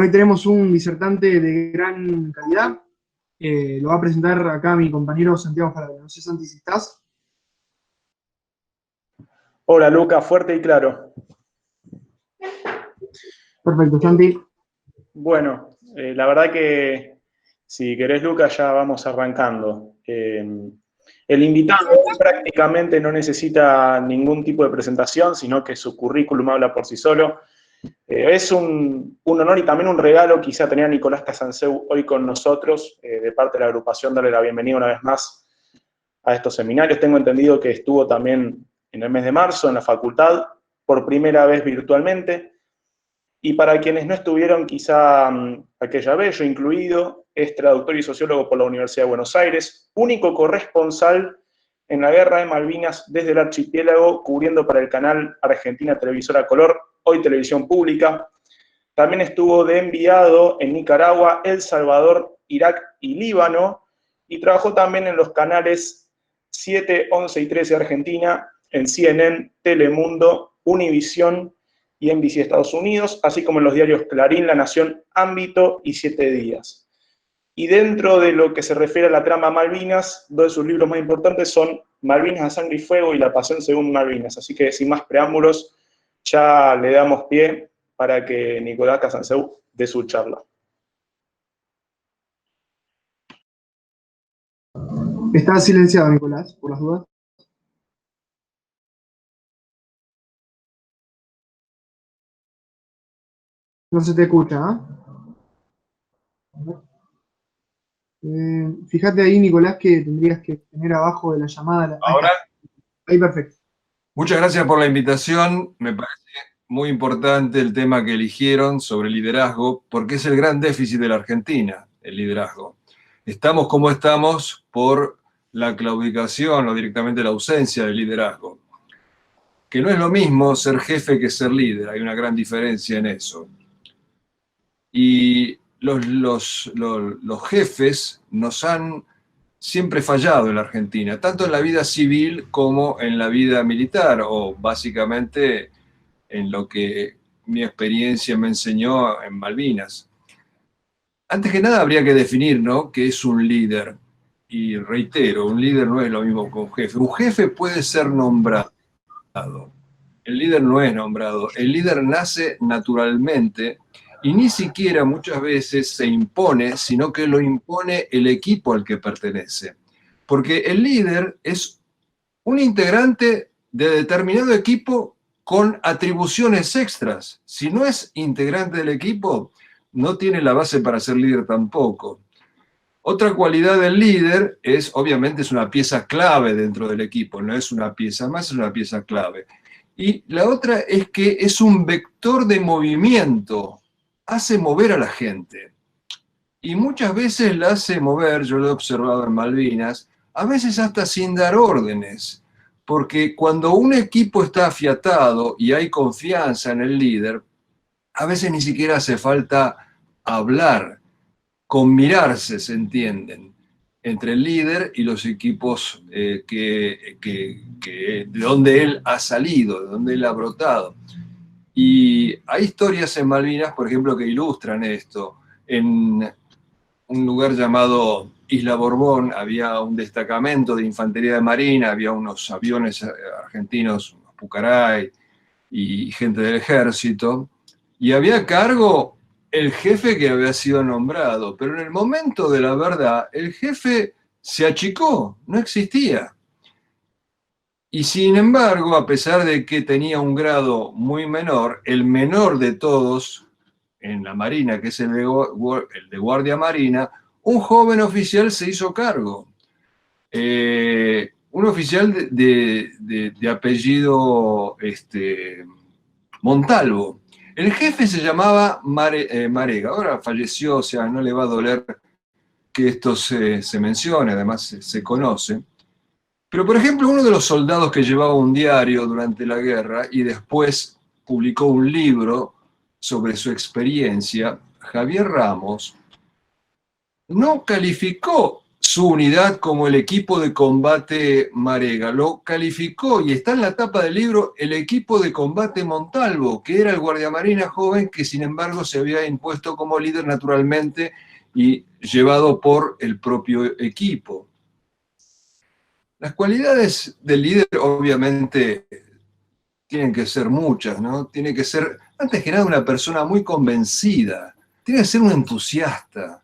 hoy tenemos un disertante de gran calidad. Lo va a presentar acá mi compañero Santiago Falabella. No sé, Santi, si estás. Hola, Luca, fuerte y claro. Perfecto, Santi. Bueno, la verdad que si querés, Luca, ya vamos arrancando. El invitado prácticamente no necesita ningún tipo de presentación, sino que su currículum habla por sí solo. Es un honor y también un regalo quizá tener a Nicolás Casanseu hoy con nosotros, de parte de la agrupación, darle la bienvenida una vez más a estos seminarios. Tengo entendido que estuvo también en el mes de marzo en la facultad, por primera vez virtualmente. Y para quienes no estuvieron quizá aquella vez, yo incluido, es traductor y sociólogo por la Universidad de Buenos Aires, único corresponsal en la Guerra de Malvinas desde el archipiélago, cubriendo para el canal Argentina Televisora Color, hoy Televisión Pública. También estuvo de enviado en Nicaragua, El Salvador, Irak y Líbano, y trabajó también en los canales 7, 11 y 13 Argentina, en CNN, Telemundo, Univisión y NBC Estados Unidos, así como en los diarios Clarín, La Nación, Ámbito y 7 Días. Y dentro de lo que se refiere a la trama Malvinas, dos de sus libros más importantes son Malvinas a Sangre y Fuego y La Pasión según Malvinas. Así que sin más preámbulos, ya le damos pie para que Nicolás Casanseu dé su charla. Está silenciado, Nicolás, por las dudas. No se te escucha, fíjate ahí, Nicolás, que tendrías que tener abajo de la llamada. Ahora, ahí perfecto. muchas gracias por la invitación. Me parece muy importante el tema que eligieron sobre liderazgo, porque es el gran déficit de la Argentina, el liderazgo. Estamos como estamos por la claudicación o directamente la ausencia de liderazgo. Que no es lo mismo ser jefe que ser líder, hay una gran diferencia en eso. Y los jefes nos han siempre fallado en la Argentina, tanto en la vida civil como en la vida militar, o básicamente en lo que mi experiencia me enseñó en Malvinas. Antes que nada habría que definir, ¿no?, qué es un líder. Y reitero, un líder no es lo mismo que un jefe. Un jefe puede ser nombrado. El líder no es nombrado. El líder nace naturalmente y ni siquiera muchas veces se impone, sino que lo impone el equipo al que pertenece. Porque el líder es un integrante de determinado equipo con atribuciones extras. Si no es integrante del equipo, no tiene la base para ser líder tampoco. Otra cualidad del líder es, obviamente, es una pieza clave dentro del equipo, no es una pieza más, es una pieza clave. Y la otra es que es un vector de movimiento, hace mover a la gente. Y muchas veces la hace mover, yo lo he observado en Malvinas, a veces hasta sin dar órdenes. Porque cuando un equipo está afiatado y hay confianza en el líder, a veces ni siquiera hace falta hablar. Con mirarse se entienden entre el líder y los equipos de donde él ha salido, de donde él ha brotado. Y hay historias en Malvinas, por ejemplo, que ilustran esto. En un lugar llamado Isla Borbón había un destacamento de infantería de marina, había unos aviones argentinos, unos Pucaray y gente del ejército, y había a cargo el jefe que había sido nombrado, pero en el momento de la verdad el jefe se achicó, no existía. Y sin embargo, a pesar de que tenía un grado muy menor, el menor de todos en la Marina, que es el de Guardia Marina, un joven oficial se hizo cargo. Un oficial de apellido Montalvo. El jefe se llamaba Marega, ahora falleció, o sea, no le va a doler que esto se mencione, además se conoce. Pero, por ejemplo, uno de los soldados que llevaba un diario durante la guerra y después publicó un libro sobre su experiencia, Javier Ramos, no calificó su unidad como el equipo de combate Marega. Lo calificó, y está en la tapa del libro, el equipo de combate Montalvo, que era el guardiamarina joven que sin embargo se había impuesto como líder naturalmente y llevado por el propio equipo. Las cualidades del líder obviamente tienen que ser muchas, ¿no? Tiene que ser, antes que nada, una persona muy convencida, tiene que ser un entusiasta.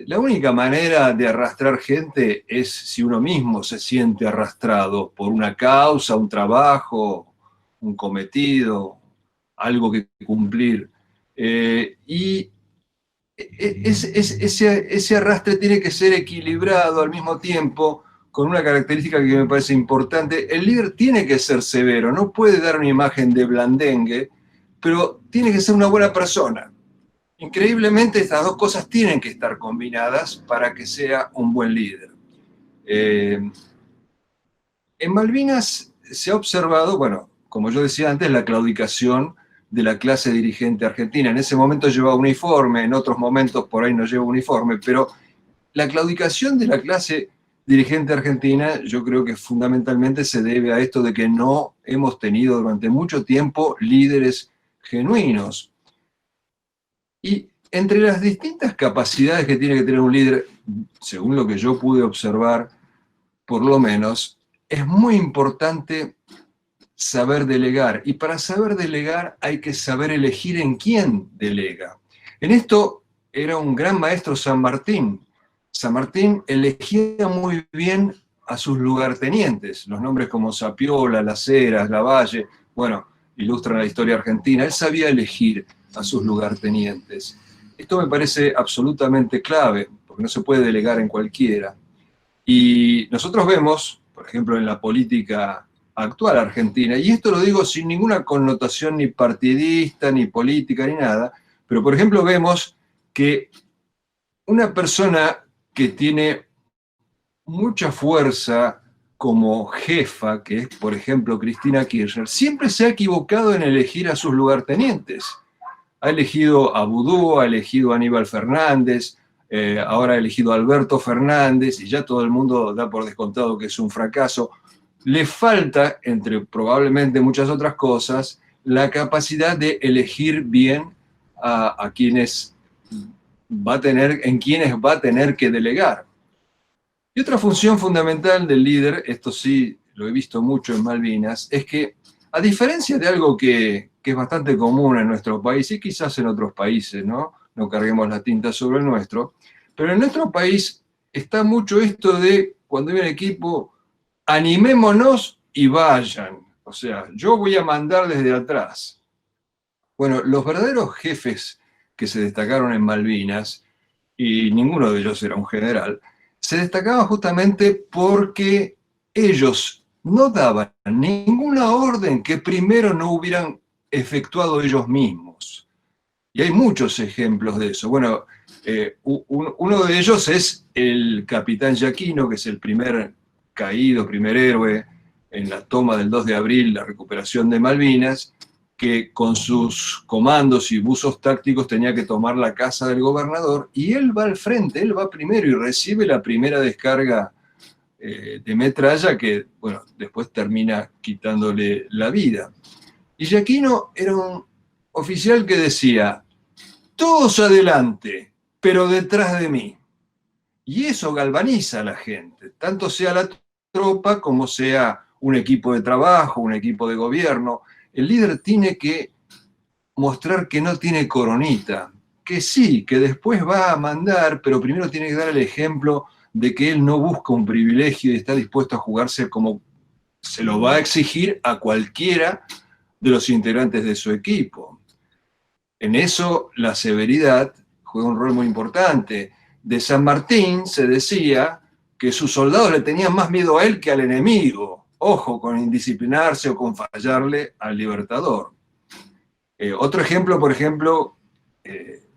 La única manera de arrastrar gente es si uno mismo se siente arrastrado por una causa, un trabajo, un cometido, algo que cumplir. Y ese arrastre tiene que ser equilibrado al mismo tiempo con una característica que me parece importante. El líder tiene que ser severo, no puede dar una imagen de blandengue, pero tiene que ser una buena persona. Increíblemente, estas dos cosas tienen que estar combinadas para que sea un buen líder. En Malvinas se ha observado, bueno, como yo decía antes, la claudicación de la clase dirigente argentina. En ese momento llevaba uniforme, en otros momentos por ahí no lleva uniforme, pero la claudicación de la clase dirigente argentina yo creo que fundamentalmente se debe a esto de que no hemos tenido durante mucho tiempo líderes genuinos. Y entre las distintas capacidades que tiene que tener un líder, según lo que yo pude observar, por lo menos, es muy importante saber delegar. Y para saber delegar hay que saber elegir en quién delega. En esto era un gran maestro San Martín. San Martín elegía muy bien a sus lugartenientes. Los nombres como Sapiola, Las Heras, Lavalle, bueno, ilustran la historia argentina. Él sabía elegir a sus lugartenientes. Esto me parece absolutamente clave, porque no se puede delegar en cualquiera. Y nosotros vemos, por ejemplo, en la política actual argentina, y esto lo digo sin ninguna connotación ni partidista, ni política, ni nada, pero por ejemplo vemos que una persona que tiene mucha fuerza como jefa, que es por ejemplo Cristina Kirchner, siempre se ha equivocado en elegir a sus lugartenientes. Ha elegido a Vudú, ha elegido a Aníbal Fernández, ahora ha elegido a Alberto Fernández, y ya todo el mundo da por descontado que es un fracaso. Le falta, entre probablemente muchas otras cosas, la capacidad de elegir bien a quienes en quienes va a tener que delegar. Y otra función fundamental del líder, esto sí lo he visto mucho en Malvinas, es que a diferencia de algo que es bastante común en nuestro país y quizás en otros países, ¿no? No carguemos la tinta sobre el nuestro, pero en nuestro país está mucho esto de cuando hay un equipo, animémonos y vayan. O sea, yo voy a mandar desde atrás. Bueno, los verdaderos jefes que se destacaron en Malvinas, y ninguno de ellos era un general, se destacaban justamente porque ellos no daban ninguna orden que primero no hubieran efectuado ellos mismos. Y hay muchos ejemplos de eso. Bueno, uno de ellos es el capitán Giaquino, que es el primer caído, primer héroe en la toma del 2 de abril, la recuperación de Malvinas, que con sus comandos y buzos tácticos tenía que tomar la casa del gobernador, y él va al frente, él va primero y recibe la primera descarga de metralla que, bueno, después termina quitándole la vida. Y Giaquino era un oficial que decía, todos adelante, pero detrás de mí. Y eso galvaniza a la gente, tanto sea la tropa como sea un equipo de trabajo, un equipo de gobierno. El líder tiene que mostrar que no tiene coronita, que sí, que después va a mandar, pero primero tiene que dar el ejemplo de que él no busca un privilegio y está dispuesto a jugarse como se lo va a exigir a cualquiera de los integrantes de su equipo. En eso la severidad juega un rol muy importante. De San Martín se decía que sus soldados le tenían más miedo a él que al enemigo. Ojo con indisciplinarse o con fallarle al libertador. Otro ejemplo, por ejemplo,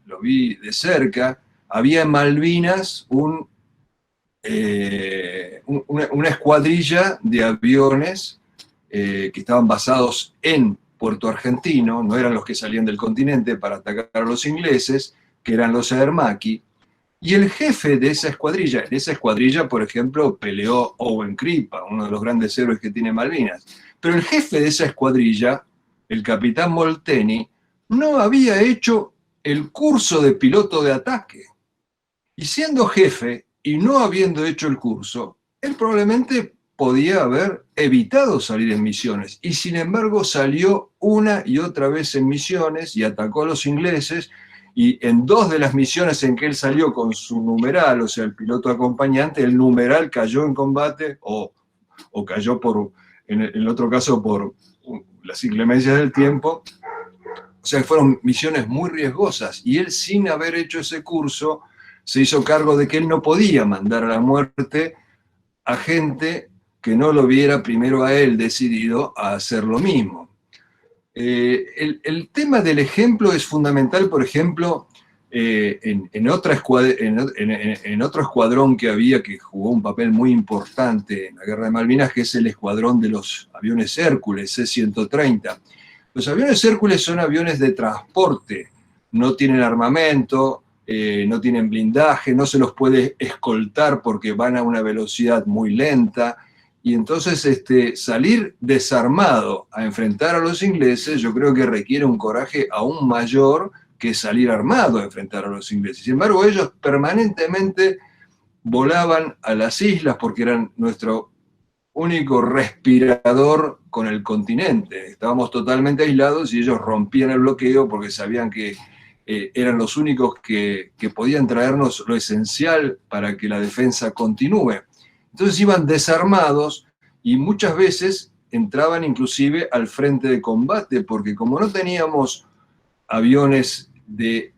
lo vi de cerca, había en Malvinas una escuadrilla de aviones que estaban basados en Puerto Argentino, no eran los que salían del continente para atacar a los ingleses, que eran los Aermaqui, Y el jefe de esa escuadrilla, en esa escuadrilla, por ejemplo, peleó Owen Crippa, uno de los grandes héroes que tiene Malvinas. Pero el jefe de esa escuadrilla, el capitán Molteni, no había hecho el curso de piloto de ataque. Y siendo jefe y no habiendo hecho el curso, él probablemente podía haber evitado salir en misiones. Y sin embargo salió una y otra vez en misiones y atacó a los ingleses. Y en 2 de las misiones en que él salió con su numeral, o sea, el piloto acompañante, el numeral cayó en combate o cayó en el otro caso por las inclemencias del tiempo. O sea, fueron misiones muy riesgosas. Y él, sin haber hecho ese curso, se hizo cargo de que él no podía mandar a la muerte a gente que no lo viera primero a él decidido a hacer lo mismo. El tema del ejemplo es fundamental, por ejemplo, en otro escuadrón que había que jugó un papel muy importante en la Guerra de Malvinas, que es el escuadrón de los aviones Hércules, C-130. Los aviones Hércules son aviones de transporte, no tienen armamento, no tienen blindaje, no se los puede escoltar porque van a una velocidad muy lenta. Y entonces salir desarmado a enfrentar a los ingleses, yo creo que requiere un coraje aún mayor que salir armado a enfrentar a los ingleses. Sin embargo, ellos permanentemente volaban a las islas porque eran nuestro único respirador con el continente. Estábamos totalmente aislados y ellos rompían el bloqueo porque sabían que eran los únicos que podían traernos lo esencial para que la defensa continúe. Entonces iban desarmados y muchas veces entraban inclusive al frente de combate, porque como no teníamos aviones de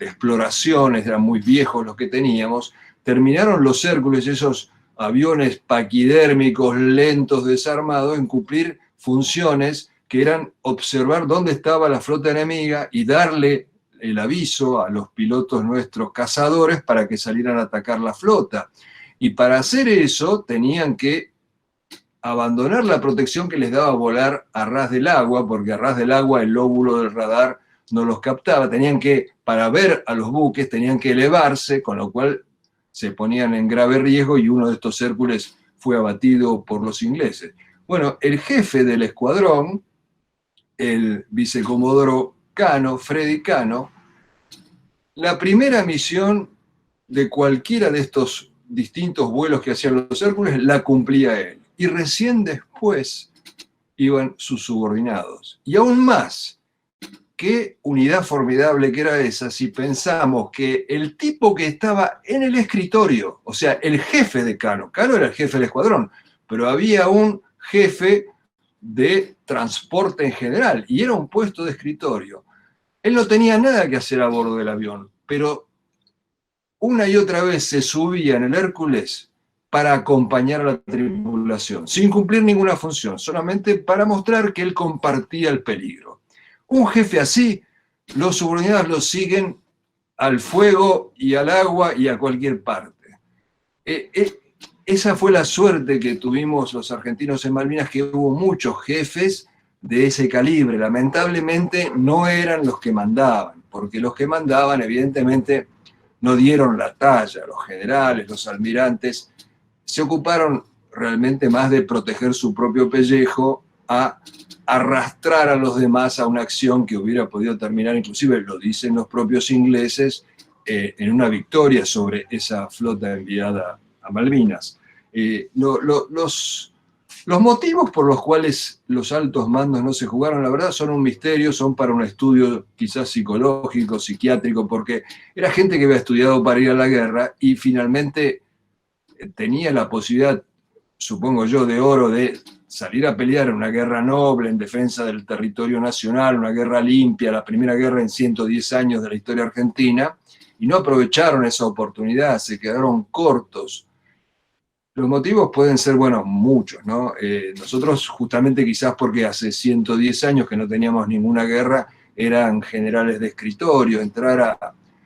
exploraciones, eran muy viejos los que teníamos, terminaron los Hércules, esos aviones paquidérmicos, lentos, desarmados, en cumplir funciones que eran observar dónde estaba la flota enemiga y darle el aviso a los pilotos nuestros cazadores para que salieran a atacar la flota. Y para hacer eso tenían que abandonar la protección que les daba volar a ras del agua, porque a ras del agua el lóbulo del radar no los captaba. Tenían que, para ver a los buques, tenían que elevarse, con lo cual se ponían en grave riesgo y uno de estos Hércules fue abatido por los ingleses. Bueno, el jefe del escuadrón, el vicecomodoro Cano, Freddy Cano, la primera misión de cualquiera de estos distintos vuelos que hacían los Hércules la cumplía él. Y recién después iban sus subordinados. Y aún más, qué unidad formidable que era esa si pensamos que el tipo que estaba en el escritorio, o sea, el jefe de Cano, Cano era el jefe del escuadrón, pero había un jefe de transporte en general, y era un puesto de escritorio. Él no tenía nada que hacer a bordo del avión, pero una y otra vez se subía en el Hércules para acompañar a la tripulación, sin cumplir ninguna función, solamente para mostrar que él compartía el peligro. Un jefe así, los subordinados lo siguen al fuego y al agua y a cualquier parte. Esa fue la suerte que tuvimos los argentinos en Malvinas, que hubo muchos jefes de ese calibre. Lamentablemente no eran los que mandaban, porque los que mandaban evidentemente no dieron la talla. Los generales, los almirantes, se ocuparon realmente más de proteger su propio pellejo a arrastrar a los demás a una acción que hubiera podido terminar, inclusive lo dicen los propios ingleses, en una victoria sobre esa flota enviada a Malvinas. Los motivos por los cuales los altos mandos no se jugaron, la verdad, son un misterio, son para un estudio quizás psicológico, psiquiátrico, porque era gente que había estudiado para ir a la guerra y finalmente tenía la posibilidad, supongo yo, de oro de salir a pelear en una guerra noble, en defensa del territorio nacional, una guerra limpia, la primera guerra en 110 años de la historia argentina, y no aprovecharon esa oportunidad, se quedaron cortos. Los motivos pueden ser, bueno, muchos, ¿no? Nosotros, justamente quizás porque hace 110 años que no teníamos ninguna guerra, eran generales de escritorio, entrar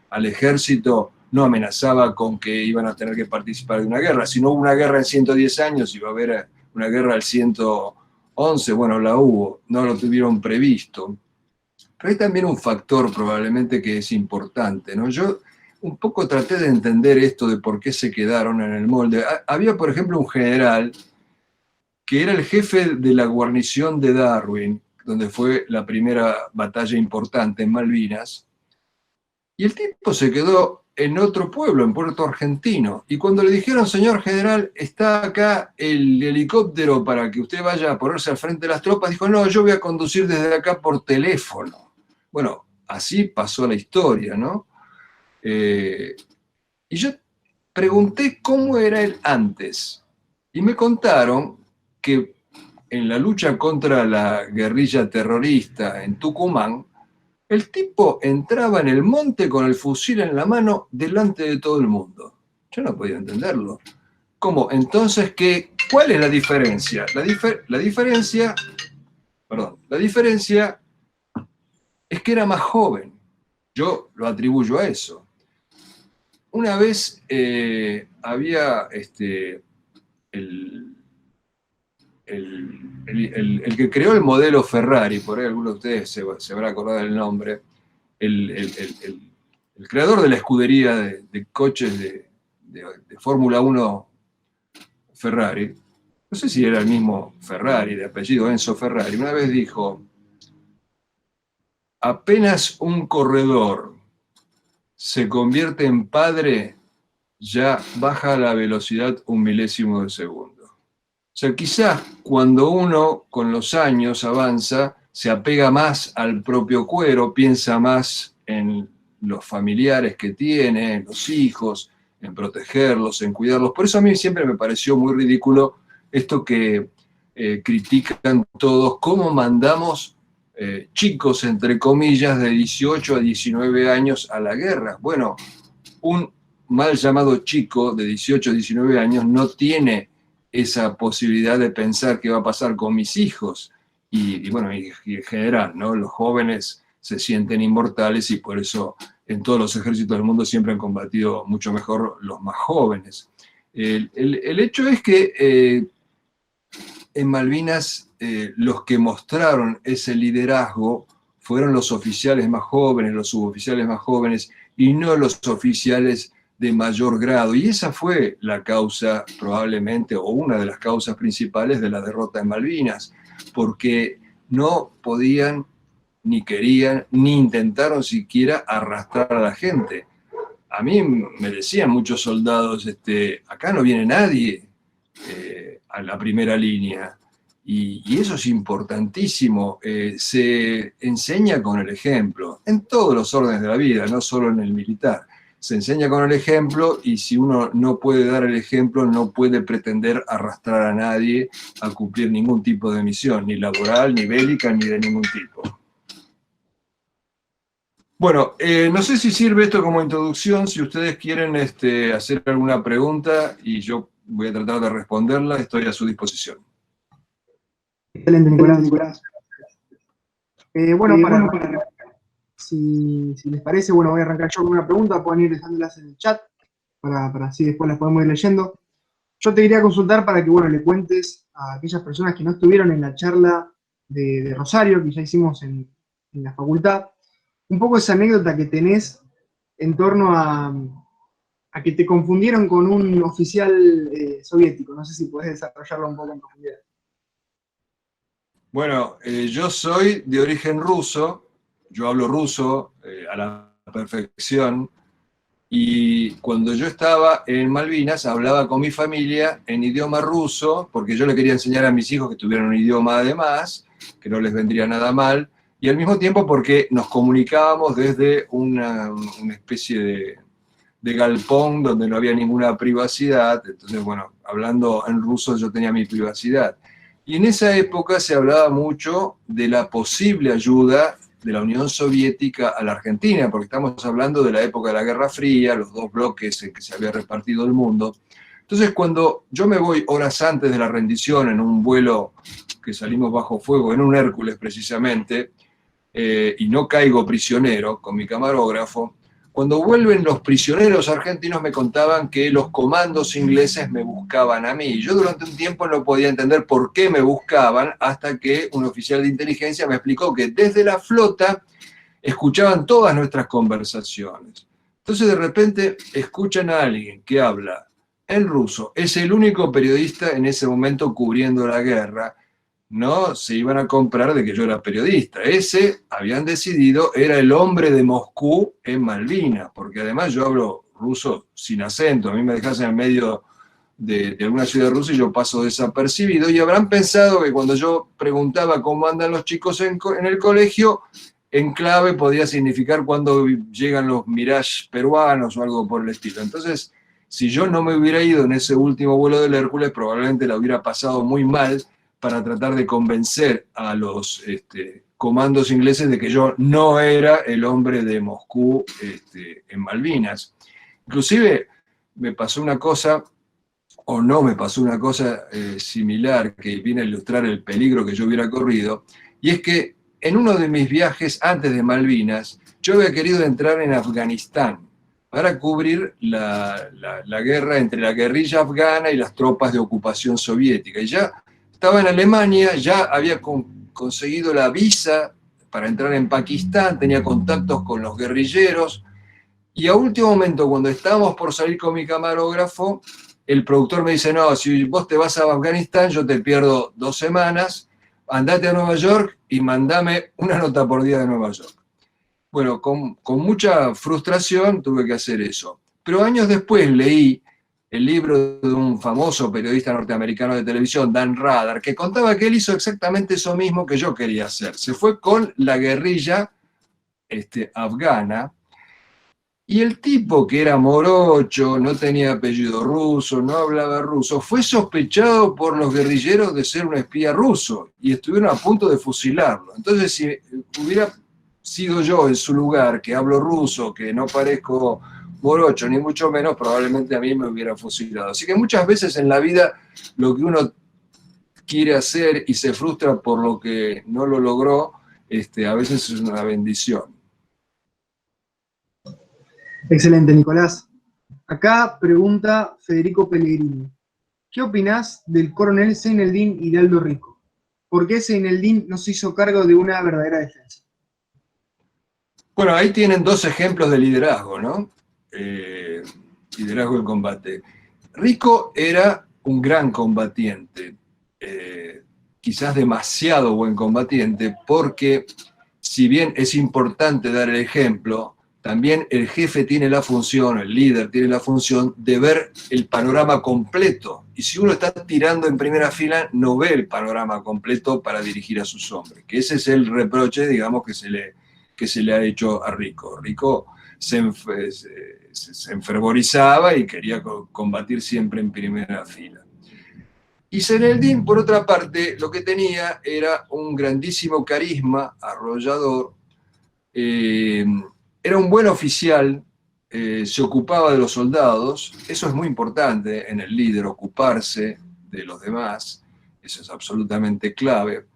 al ejército no amenazaba con que iban a tener que participar de una guerra. Si no hubo una guerra en 110 años, iba a haber una guerra al 111, bueno, la hubo, no lo tuvieron previsto. Pero hay también un factor probablemente que es importante, ¿no? Yo un poco traté de entender esto de por qué se quedaron en el molde. Había, por ejemplo, un general que era el jefe de la guarnición de Darwin, donde fue la primera batalla importante en Malvinas, y el tipo se quedó en otro pueblo, en Puerto Argentino, y cuando le dijeron, señor general, está acá el helicóptero para que usted vaya a ponerse al frente de las tropas, dijo, no, yo voy a conducir desde acá por teléfono. Bueno, así pasó la historia, ¿no? Y yo pregunté cómo era él antes, y me contaron que en la lucha contra la guerrilla terrorista en Tucumán, el tipo entraba en el monte con el fusil en la mano delante de todo el mundo. Yo no podía entenderlo. ¿Cómo? Entonces, ¿cuál es la diferencia? La diferencia es que era más joven. Yo lo atribuyo a eso. Una vez había el que creó el modelo Ferrari, por ahí alguno de ustedes se habrá acordado del nombre, el creador de la escudería de coches de Fórmula 1 Ferrari, no sé si era el mismo Ferrari, de apellido Enzo Ferrari, una vez dijo, apenas un corredor se convierte en padre, ya baja la velocidad 1 milésimo de segundo. O sea, quizás cuando uno con los años avanza, se apega más al propio cuero, piensa más en los familiares que tiene, en los hijos, en protegerlos, en cuidarlos. Por eso a mí siempre me pareció muy ridículo esto que critican todos, cómo mandamos chicos, entre comillas, de 18 a 19 años a la guerra. Bueno, un mal llamado chico de 18 a 19 años no tiene esa posibilidad de pensar qué va a pasar con mis hijos. Y en general, ¿no? Los jóvenes se sienten inmortales y por eso en todos los ejércitos del mundo siempre han combatido mucho mejor los más jóvenes. El hecho es que en Malvinas los que mostraron ese liderazgo fueron los oficiales más jóvenes, los suboficiales más jóvenes, y no los oficiales de mayor grado. Y esa fue la causa probablemente, o una de las causas principales de la derrota en Malvinas, porque no podían, ni querían, ni intentaron siquiera arrastrar a la gente. A mí me decían muchos soldados, acá no viene nadie a la primera línea. Y eso es importantísimo. Se enseña con el ejemplo, en todos los órdenes de la vida, no solo en el militar. Se enseña con el ejemplo y si uno no puede dar el ejemplo, no puede pretender arrastrar a nadie a cumplir ningún tipo de misión, ni laboral, ni bélica, ni de ningún tipo. Bueno, no sé si sirve esto como introducción. Si ustedes quieren hacer alguna pregunta y yo voy a tratar de responderla, estoy a su disposición. Excelente, Nicolás. Si les parece, voy a arrancar yo con una pregunta, pueden ir dejándolas en el chat, para así después las podemos ir leyendo. Yo te quería consultar para que, le cuentes a aquellas personas que no estuvieron en la charla de Rosario, que ya hicimos en la facultad, un poco esa anécdota que tenés en torno a que te confundieron con un oficial soviético. No sé si podés desarrollarlo un poco en profundidad. Bueno, yo soy de origen ruso, yo hablo ruso a la perfección, y cuando yo estaba en Malvinas hablaba con mi familia en idioma ruso, porque yo le quería enseñar a mis hijos que tuvieran un idioma además, que no les vendría nada mal, y al mismo tiempo porque nos comunicábamos desde una especie de galpón donde no había ninguna privacidad. Entonces, hablando en ruso yo tenía mi privacidad. Y en esa época se hablaba mucho de la posible ayuda de la Unión Soviética a la Argentina, porque estamos hablando de la época de la Guerra Fría, los dos bloques en que se había repartido el mundo. Entonces, cuando yo me voy horas antes de la rendición en un vuelo que salimos bajo fuego, en un Hércules precisamente, y no caigo prisionero con mi camarógrafo, cuando vuelven los prisioneros argentinos me contaban que los comandos ingleses me buscaban a mí. Yo durante un tiempo no podía entender por qué me buscaban, hasta que un oficial de inteligencia me explicó que desde la flota escuchaban todas nuestras conversaciones. Entonces de repente escuchan a alguien que habla en ruso, es el único periodista en ese momento cubriendo la guerra, no se iban a comprar de que yo era periodista. Ese, habían decidido, era el hombre de Moscú en Malvinas, porque además yo hablo ruso sin acento, a mí me dejas en el medio de alguna ciudad rusa y yo paso desapercibido, y habrán pensado que cuando yo preguntaba cómo andan los chicos en el colegio, en clave podía significar cuando llegan los Mirage peruanos o algo por el estilo. Entonces, si yo no me hubiera ido en ese último vuelo del Hércules, probablemente la hubiera pasado muy mal para tratar de convencer a los comandos ingleses de que yo no era el hombre de Moscú en Malvinas. Inclusive me pasó una cosa, o no me pasó una cosa similar que viene a ilustrar el peligro que yo hubiera corrido, y es que en uno de mis viajes antes de Malvinas, yo había querido entrar en Afganistán para cubrir la guerra entre la guerrilla afgana y las tropas de ocupación soviética. Y ya estaba en Alemania, ya había conseguido la visa para entrar en Pakistán, tenía contactos con los guerrilleros, y a último momento, cuando estábamos por salir con mi camarógrafo, el productor me dice, no, si vos te vas a Afganistán, yo te pierdo 2 semanas, andate a Nueva York y mandame una nota por día de Nueva York. Bueno, con mucha frustración tuve que hacer eso. Pero años después leí el libro de un famoso periodista norteamericano de televisión, Dan Rather, que contaba que él hizo exactamente eso mismo que yo quería hacer. Se fue con la guerrilla afgana, y el tipo, que era morocho, no tenía apellido ruso, no hablaba ruso, fue sospechado por los guerrilleros de ser un espía ruso y estuvieron a punto de fusilarlo. Entonces, si hubiera sido yo en su lugar, que hablo ruso, que no parezco morocho, ni mucho menos, probablemente a mí me hubiera fusilado. Así que muchas veces en la vida lo que uno quiere hacer y se frustra por lo que no lo logró, a veces es una bendición. Excelente, Nicolás. Acá pregunta Federico Pellegrini. ¿Qué opinás del coronel Seineldin Hidalgo Rico? ¿Por qué Seineldin no se hizo cargo de una verdadera defensa? Bueno, ahí tienen 2 ejemplos de liderazgo, ¿no? Liderazgo en combate. Rico era un gran combatiente, quizás demasiado buen combatiente, porque si bien es importante dar el ejemplo, también el jefe tiene la función, el líder tiene la función de ver el panorama completo. Y si uno está tirando en primera fila, no ve el panorama completo para dirigir a sus hombres. Que ese es el reproche, digamos, que se le ha hecho a Rico. Rico se enfervorizaba y quería combatir siempre en primera fila. Y Seineldin, por otra parte, lo que tenía era un grandísimo carisma, arrollador, era un buen oficial, se ocupaba de los soldados, eso es muy importante en el líder, ocuparse de los demás, eso es absolutamente clave.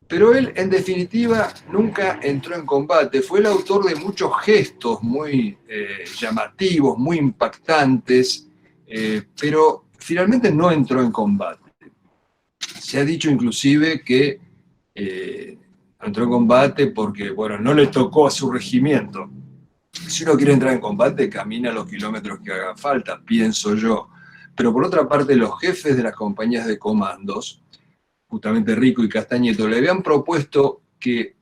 Pero él, en definitiva, nunca entró en combate, fue el autor de muchos gestos muy llamativos, muy impactantes, pero finalmente no entró en combate. Se ha dicho inclusive que entró en combate porque, bueno, no le tocó a su regimiento. Si uno quiere entrar en combate, camina los kilómetros que hagan falta, pienso yo. Pero por otra parte, los jefes de las compañías de comandos, justamente Rico y Castañeto, le habían propuesto que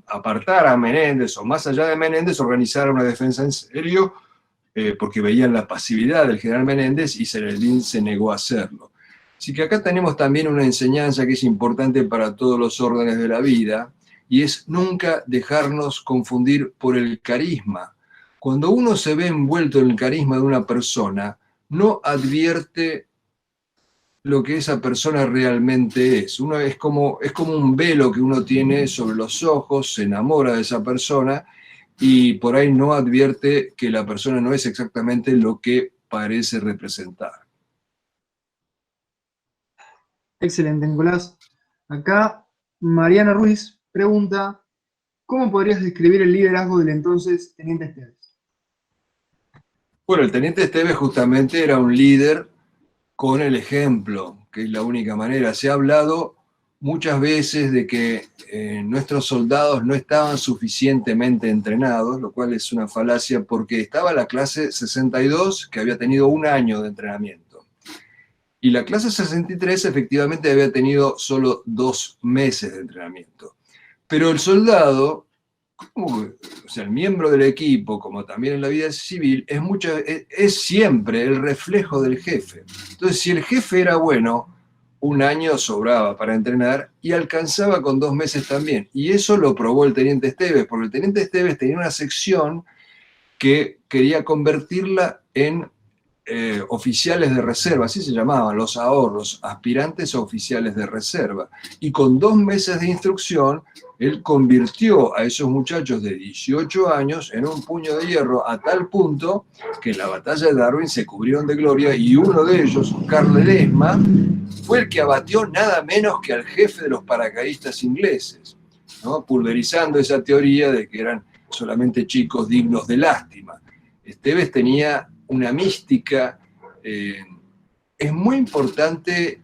apartara a Menéndez, o más allá de Menéndez, organizara una defensa en serio, porque veían la pasividad del general Menéndez y Seineldin se negó a hacerlo. Así que acá tenemos también una enseñanza que es importante para todos los órdenes de la vida, y es nunca dejarnos confundir por el carisma. Cuando uno se ve envuelto en el carisma de una persona, no advierte lo que esa persona realmente es. Uno es como un velo que uno tiene sobre los ojos, se enamora de esa persona y por ahí no advierte que la persona no es exactamente lo que parece representar. Excelente, Nicolás. Acá Mariana Ruiz pregunta, ¿cómo podrías describir el liderazgo del entonces Teniente Esteves? Bueno, el Teniente Esteves justamente era un líder con el ejemplo, que es la única manera. Se ha hablado muchas veces de que nuestros soldados no estaban suficientemente entrenados, lo cual es una falacia porque estaba la clase 62 que había tenido un año de entrenamiento. Y la clase 63 efectivamente había tenido solo 2 meses de entrenamiento. Pero el soldado, o sea, el miembro del equipo, como también en la vida civil, es siempre el reflejo del jefe. Entonces, si el jefe era bueno, un año sobraba para entrenar y alcanzaba con 2 meses también. Y eso lo probó el teniente Esteves, porque el teniente Esteves tenía una sección que quería convertirla en oficiales de reserva, así se llamaban, los ahorros, aspirantes a oficiales de reserva. Y con 2 meses de instrucción, él convirtió a esos muchachos de 18 años en un puño de hierro, a tal punto que en la batalla de Darwin se cubrieron de gloria y uno de ellos, Karl Ledesma, fue el que abatió nada menos que al jefe de los paracaidistas ingleses, ¿no? Pulverizando esa teoría de que eran solamente chicos dignos de lástima. Esteves tenía una mística. Es muy importante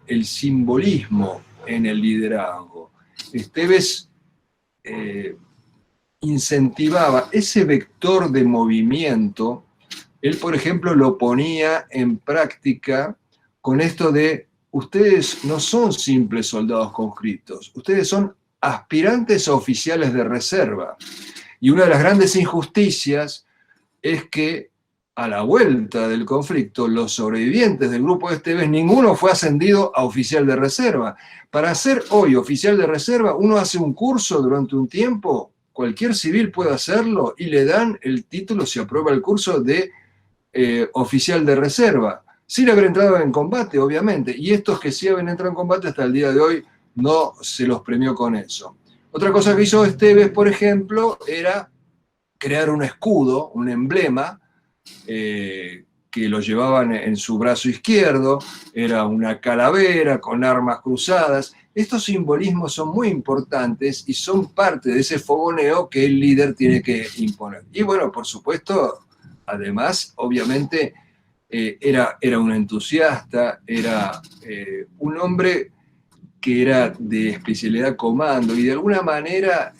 el simbolismo en el liderazgo. Esteves incentivaba ese vector de movimiento. Él, por ejemplo, lo ponía en práctica con esto de: ustedes no son simples soldados conscriptos, ustedes son aspirantes a oficiales de reserva. Y una de las grandes injusticias es que a la vuelta del conflicto, los sobrevivientes del grupo de Esteves, ninguno fue ascendido a oficial de reserva. Para ser hoy oficial de reserva, uno hace un curso durante un tiempo, cualquier civil puede hacerlo, y le dan el título, si aprueba el curso, de oficial de reserva, sin haber entrado en combate, obviamente. Y estos que sí habían entrado en combate hasta el día de hoy no se los premió con eso. Otra cosa que hizo Esteves, por ejemplo, era crear un escudo, un emblema, que lo llevaban en su brazo izquierdo. Era una calavera con armas cruzadas. Estos simbolismos son muy importantes y son parte de ese fogoneo que el líder tiene que imponer. Y bueno, por supuesto, además, obviamente, era un entusiasta, era un hombre que era de especialidad comando y de alguna manera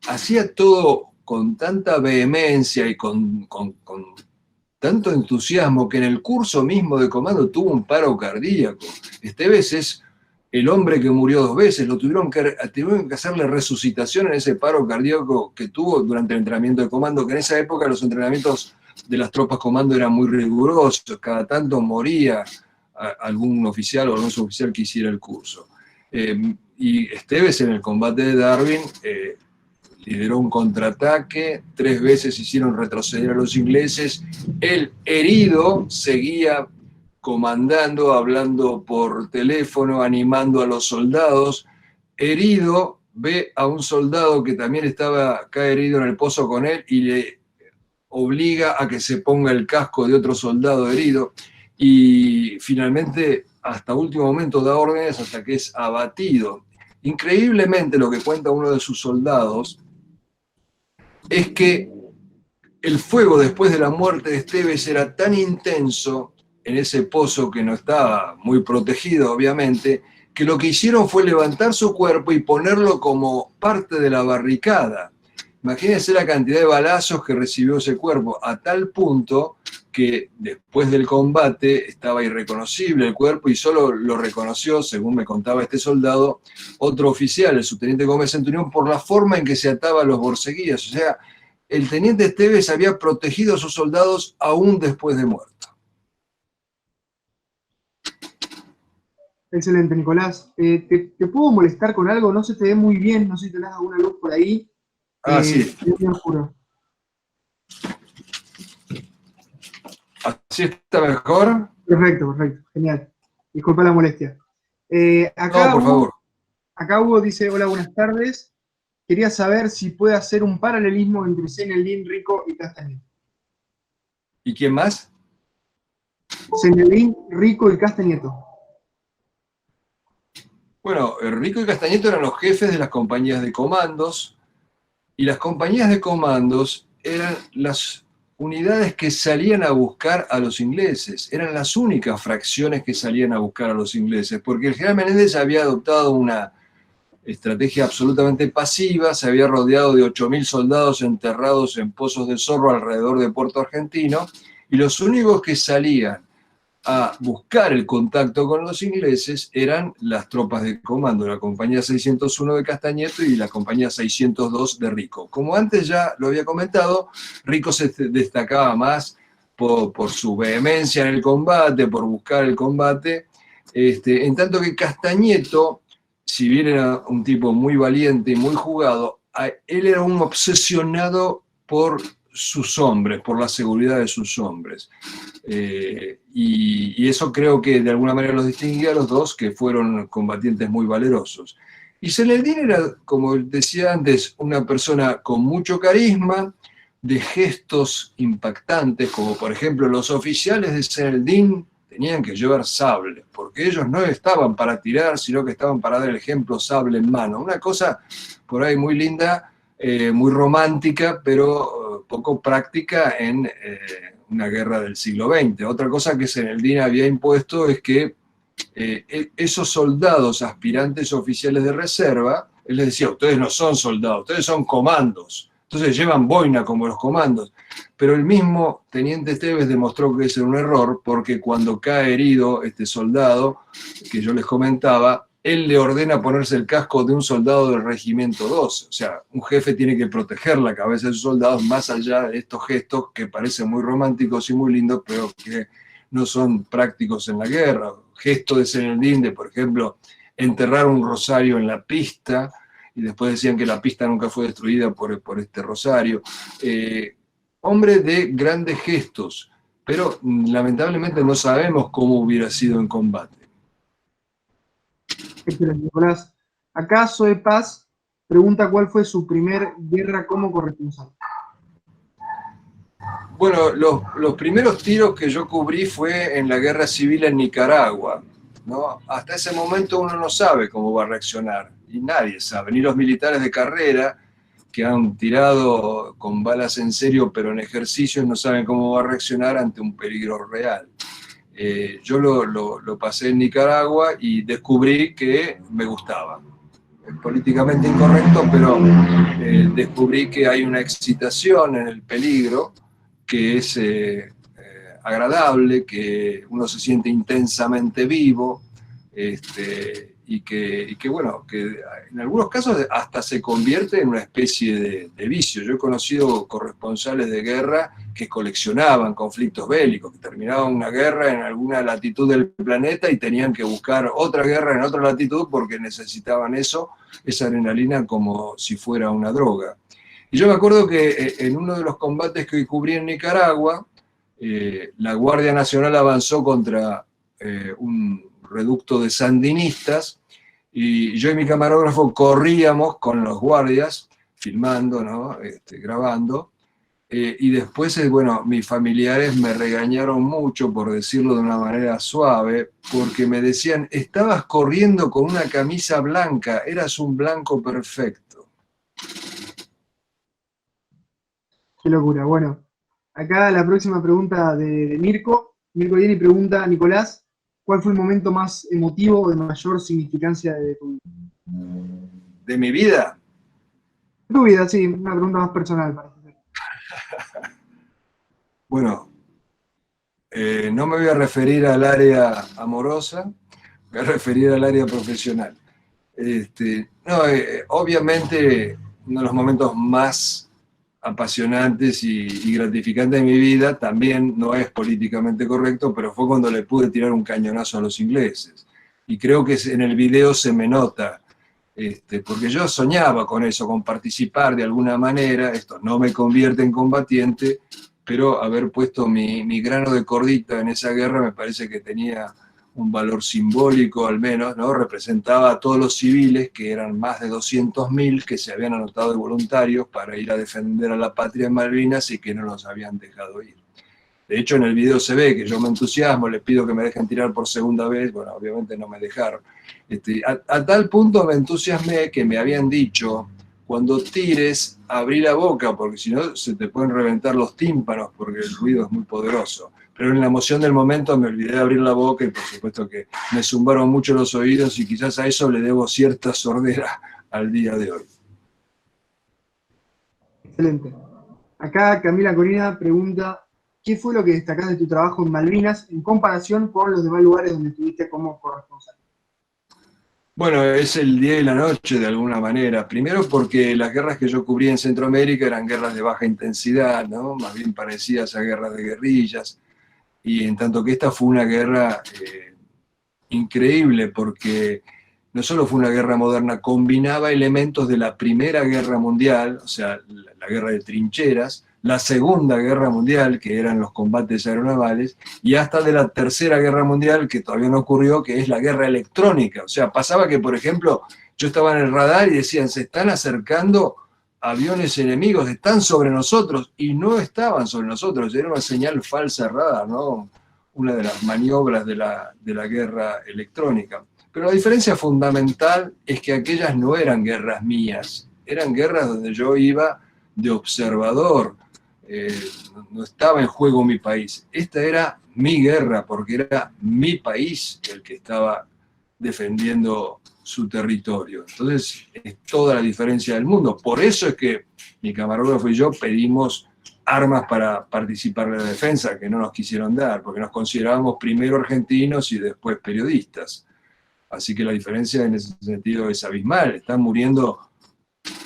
hacía todo con tanta vehemencia y con tanto entusiasmo que en el curso mismo de comando tuvo un paro cardíaco. Esteves es el hombre que murió 2 veces, tuvieron que hacerle resucitación en ese paro cardíaco que tuvo durante el entrenamiento de comando, que en esa época los entrenamientos de las tropas comando eran muy rigurosos, cada tanto moría algún oficial o algún suboficial que hiciera el curso. Y Esteves en el combate de Darwin lideró un contraataque, 3 veces hicieron retroceder a los ingleses. Él, herido, seguía comandando, hablando por teléfono, animando a los soldados. Herido, ve a un soldado que también estaba acá herido en el pozo con él y le obliga a que se ponga el casco de otro soldado herido. Y finalmente, hasta último momento, da órdenes hasta que es abatido. Increíblemente, lo que cuenta uno de sus soldados es que el fuego después de la muerte de Esteves era tan intenso en ese pozo, que no estaba muy protegido, obviamente, que lo que hicieron fue levantar su cuerpo y ponerlo como parte de la barricada. Imagínense la cantidad de balazos que recibió ese cuerpo, a tal punto que después del combate estaba irreconocible el cuerpo y solo lo reconoció, según me contaba este soldado, otro oficial, el subteniente Gómez Centurión, por la forma en que se ataba los borceguíes. O sea, el teniente Esteves había protegido a sus soldados aún después de muerto. Excelente, Nicolás. ¿Te puedo molestar con algo? No se te ve muy bien, no sé si tenés alguna luz por ahí. Sí. Te juro. ¿Así está mejor? Perfecto, genial. Disculpa la molestia. Acá No, por favor. Acá Hugo dice: hola, buenas tardes. Quería saber si puede hacer un paralelismo entre Zenelín, Rico y Castañeto. ¿Y quién más? Zenelín, Rico y Castañeto. Bueno, Rico y Castañeto eran los jefes de las compañías de comandos, y las compañías de comandos eran las unidades que salían a buscar a los ingleses. Eran las únicas fracciones que salían a buscar a los ingleses, porque el general Menéndez había adoptado una estrategia absolutamente pasiva, se había rodeado de 8.000 soldados enterrados en pozos de Zorro alrededor de Puerto Argentino, y los únicos que salían a buscar el contacto con los ingleses eran las tropas de comando, la compañía 601 de Castañeto y la compañía 602 de Rico. Como antes ya lo había comentado, Rico se destacaba más por su vehemencia en el combate, por buscar el combate, en tanto que Castañeto, si bien era un tipo muy valiente y muy jugado, él era un obsesionado por sus hombres, por la seguridad de sus hombres. Y eso creo que de alguna manera los distinguía a los dos, que fueron combatientes muy valerosos. Y Zeneldín era, como decía antes, una persona con mucho carisma, de gestos impactantes, como por ejemplo los oficiales de Zeneldín tenían que llevar sable, porque ellos no estaban para tirar, sino que estaban para dar el ejemplo sable en mano. Una cosa por ahí muy linda, muy romántica, pero poco práctica en una guerra del siglo XX. Otra cosa que Zeneldín había impuesto es que esos soldados aspirantes oficiales de reserva, él les decía, ustedes no son soldados, ustedes son comandos. Entonces llevan boina como los comandos. Pero el mismo teniente Esteves demostró que ese era un error, porque cuando cae herido este soldado, que yo les comentaba, él le ordena ponerse el casco de un soldado del regimiento 12. O sea, un jefe tiene que proteger la cabeza de sus soldados más allá de estos gestos que parecen muy románticos y muy lindos, pero que no son prácticos en la guerra. Gesto de Zeneldín de, por ejemplo, enterrar un rosario en la pista, y después decían que la pista nunca fue destruida por este rosario. Hombre de grandes gestos, pero lamentablemente no sabemos cómo hubiera sido en combate. Excelente, Nicolás. Acá Zoe Paz pregunta cuál fue su primer guerra como corresponsal. Bueno, los primeros tiros que yo cubrí fue en la guerra civil en Nicaragua, ¿no? Hasta ese momento uno no sabe cómo va a reaccionar, y nadie sabe, ni los militares de carrera que han tirado con balas en serio, pero en ejercicios, no saben cómo va a reaccionar ante un peligro real. Yo lo pasé en Nicaragua y descubrí que me gustaba. Es políticamente incorrecto, pero descubrí que hay una excitación en el peligro que es agradable, que uno se siente intensamente vivo, y que, bueno, que en algunos casos hasta se convierte en una especie de vicio. Yo he conocido corresponsales de guerra que coleccionaban conflictos bélicos, que terminaban una guerra en alguna latitud del planeta y tenían que buscar otra guerra en otra latitud porque necesitaban eso, esa adrenalina, como si fuera una droga. Y yo me acuerdo que en uno de los combates que cubrí en Nicaragua, la Guardia Nacional avanzó contra un reducto de sandinistas, y yo y mi camarógrafo corríamos con los guardias, filmando, ¿no? Grabando, y después, bueno, mis familiares me regañaron mucho, por decirlo de una manera suave, porque me decían, estabas corriendo con una camisa blanca, eras un blanco perfecto. Qué locura. Bueno, acá la próxima pregunta de Mirko. Mirko viene y pregunta, Nicolás, ¿cuál fue el momento más emotivo o de mayor significancia de tu vida? ¿De mi vida? De tu vida, sí, una pregunta más personal, parece ser. Bueno, no me voy a referir al área amorosa, me voy a referir al área profesional. Obviamente, uno de los momentos más apasionantes y gratificantes de mi vida, también no es políticamente correcto, pero fue cuando le pude tirar un cañonazo a los ingleses. Y creo que en el video se me nota, porque yo soñaba con eso, con participar de alguna manera. Esto no me convierte en combatiente, pero haber puesto mi grano de cordita en esa guerra me parece que tenía un valor simbólico, al menos, ¿no? Representaba a todos los civiles, que eran más de 200.000, que se habían anotado de voluntarios para ir a defender a la patria en Malvinas y que no los habían dejado ir. De hecho, en el video se ve que yo me entusiasmo, les pido que me dejen tirar por segunda vez, bueno, obviamente no me dejaron. A tal punto me entusiasmé que me habían dicho, cuando tires, abrí la boca, porque si no se te pueden reventar los tímpanos, porque el ruido es muy poderoso. Pero en la emoción del momento me olvidé de abrir la boca y por supuesto que me zumbaron mucho los oídos y quizás a eso le debo cierta sordera al día de hoy. Excelente. Acá Camila Corina pregunta, ¿qué fue lo que destacás de tu trabajo en Malvinas en comparación con los demás lugares donde estuviste como corresponsal? Bueno, es el día y la noche de alguna manera. Primero porque las guerras que yo cubrí en Centroamérica eran guerras de baja intensidad, ¿no? Más bien parecidas a guerras de guerrillas. Y en tanto que esta fue una guerra increíble porque no solo fue una guerra moderna, combinaba elementos de la Primera Guerra Mundial, o sea, la guerra de trincheras, la Segunda Guerra Mundial, que eran los combates aeronavales, y hasta de la Tercera Guerra Mundial, que todavía no ocurrió, que es la guerra electrónica. O sea, pasaba que, por ejemplo, yo estaba en el radar y decían, se están acercando aviones enemigos, están sobre nosotros, y no estaban sobre nosotros, era una señal falsa radar, ¿no? Una de las maniobras de la guerra electrónica. Pero la diferencia fundamental es que aquellas no eran guerras mías, eran guerras donde yo iba de observador, no estaba en juego mi país. Esta era mi guerra, porque era mi país el que estaba defendiendo su territorio. Entonces, es toda la diferencia del mundo. Por eso es que mi camarógrafo y yo pedimos armas para participar en la defensa, que no nos quisieron dar, porque nos considerábamos primero argentinos y después periodistas. Así que la diferencia en ese sentido es abismal. Están muriendo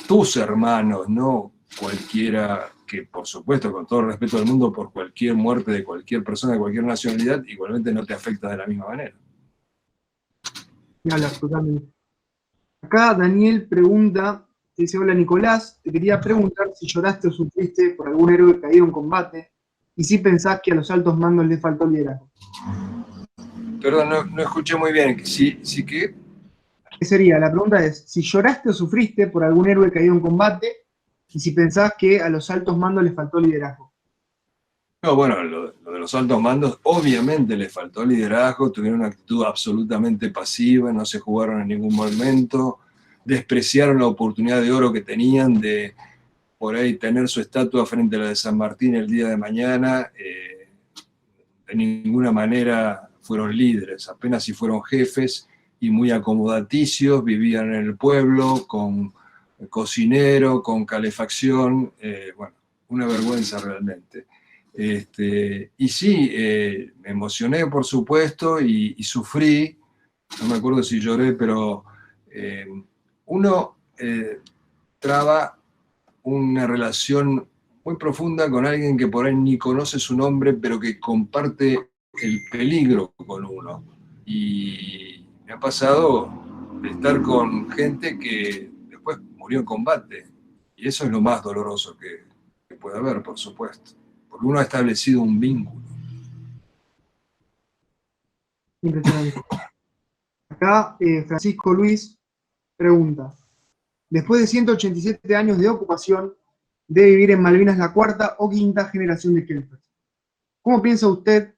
tus hermanos, no cualquiera que, por supuesto, con todo el respeto del mundo, por cualquier muerte de cualquier persona de cualquier nacionalidad, igualmente no te afecta de la misma manera. Totalmente. Acá Daniel pregunta, dice, hola Nicolás, te quería preguntar si lloraste o sufriste por algún héroe caído en combate y si pensás que a los altos mandos les faltó liderazgo. Perdón, no escuché muy bien. ¿Sí qué? ¿Qué sería? La pregunta es, si lloraste o sufriste por algún héroe caído en combate y si pensás que a los altos mandos les faltó liderazgo. No, bueno, lo de los altos mandos, obviamente les faltó liderazgo, tuvieron una actitud absolutamente pasiva, no se jugaron en ningún momento, despreciaron la oportunidad de oro que tenían de por ahí tener su estatua frente a la de San Martín el día de mañana. De ninguna manera fueron líderes, apenas si fueron jefes y muy acomodaticios, vivían en el pueblo con cocinero, con calefacción, bueno, una vergüenza realmente. Y sí, me emocioné por supuesto y sufrí, no me acuerdo si lloré, pero uno traba una relación muy profunda con alguien que por ahí ni conoce su nombre, pero que comparte el peligro con uno. Y me ha pasado de estar con gente que después murió en combate, y eso es lo más doloroso que puede haber, por supuesto. Porque uno ha establecido un vínculo. Impresionante. Acá Francisco Luis pregunta, después de 187 años de ocupación, debe vivir en Malvinas la cuarta o quinta generación de Kelpers. ¿Cómo piensa usted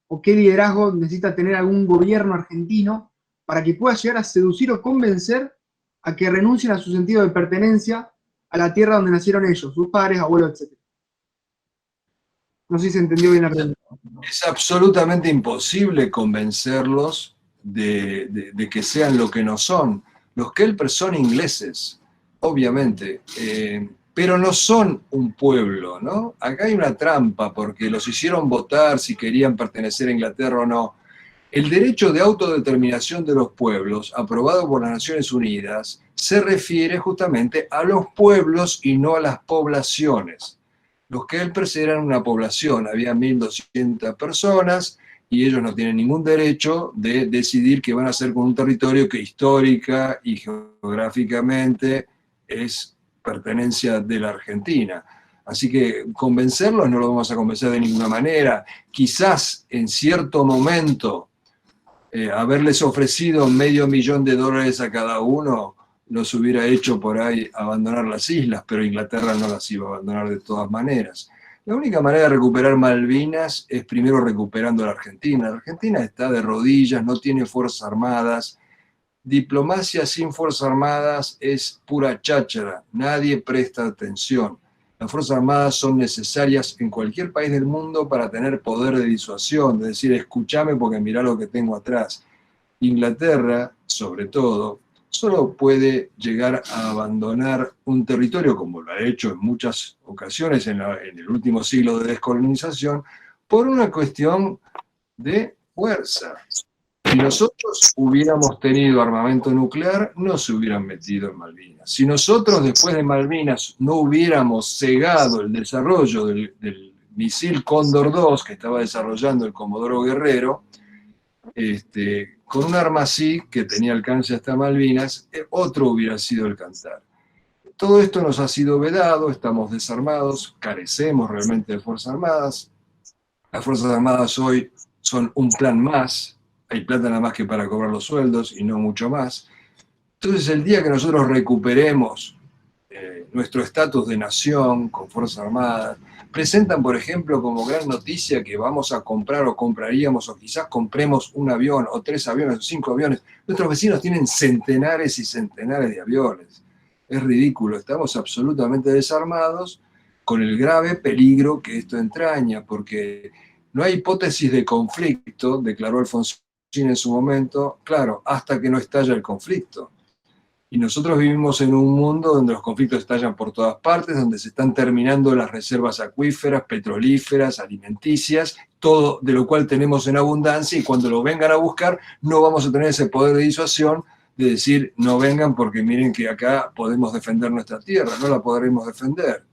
o qué liderazgo necesita tener algún gobierno argentino para que pueda llegar a seducir o convencer a que renuncien a su sentido de pertenencia a la tierra donde nacieron ellos, sus padres, abuelos, etc.? No sé si se entendió bien la pregunta. Es absolutamente imposible convencerlos de que sean lo que no son. Los Kelpers son ingleses, obviamente, pero no son un pueblo, ¿no? Acá hay una trampa, porque los hicieron votar si querían pertenecer a Inglaterra o no. El derecho de autodeterminación de los pueblos, aprobado por las Naciones Unidas, se refiere justamente a los pueblos y no a las poblaciones. Los Kelpers eran una población, había 1.200 personas y ellos no tienen ningún derecho de decidir qué van a hacer con un territorio que histórica y geográficamente es pertenencia de la Argentina. Así que convencerlos no lo vamos a convencer de ninguna manera. Quizás en cierto momento haberles ofrecido $500,000 a cada uno los hubiera hecho por ahí abandonar las islas, pero Inglaterra no las iba a abandonar de todas maneras. La única manera de recuperar Malvinas es primero recuperando a la Argentina. La Argentina está de rodillas, no tiene fuerzas armadas, diplomacia sin Fuerzas Armadas es pura cháchara, nadie presta atención. Las Fuerzas Armadas son necesarias en cualquier país del mundo para tener poder de disuasión, de decir, escúchame porque mirá lo que tengo atrás. Inglaterra, sobre todo, solo puede llegar a abandonar un territorio, como lo ha hecho en muchas ocasiones en el último siglo de descolonización, por una cuestión de fuerza. Si nosotros hubiéramos tenido armamento nuclear, no se hubieran metido en Malvinas. Si nosotros después de Malvinas no hubiéramos cegado el desarrollo del misil Cóndor 2 que estaba desarrollando el Comodoro Guerrero, con un arma así, que tenía alcance hasta Malvinas, otro hubiera sido el cantar. Todo esto nos ha sido vedado, estamos desarmados, carecemos realmente de Fuerzas Armadas. Las Fuerzas Armadas hoy son un plan más, hay plata nada más que para cobrar los sueldos y no mucho más. Entonces el día que nosotros recuperemos nuestro estatus de nación con Fuerzas Armadas, presentan, por ejemplo, como gran noticia que vamos a comprar o compraríamos o quizás compremos un avión o 3 aviones o 5 aviones. Nuestros vecinos tienen centenares y centenares de aviones. Es ridículo, estamos absolutamente desarmados con el grave peligro que esto entraña, porque no hay hipótesis de conflicto, declaró Alfonsín en su momento, claro, hasta que no estalla el conflicto. Y nosotros vivimos en un mundo donde los conflictos estallan por todas partes, donde se están terminando las reservas acuíferas, petrolíferas, alimenticias, todo de lo cual tenemos en abundancia, y cuando lo vengan a buscar no vamos a tener ese poder de disuasión de decir, no vengan porque miren que acá podemos defender nuestra tierra, no la podremos defender.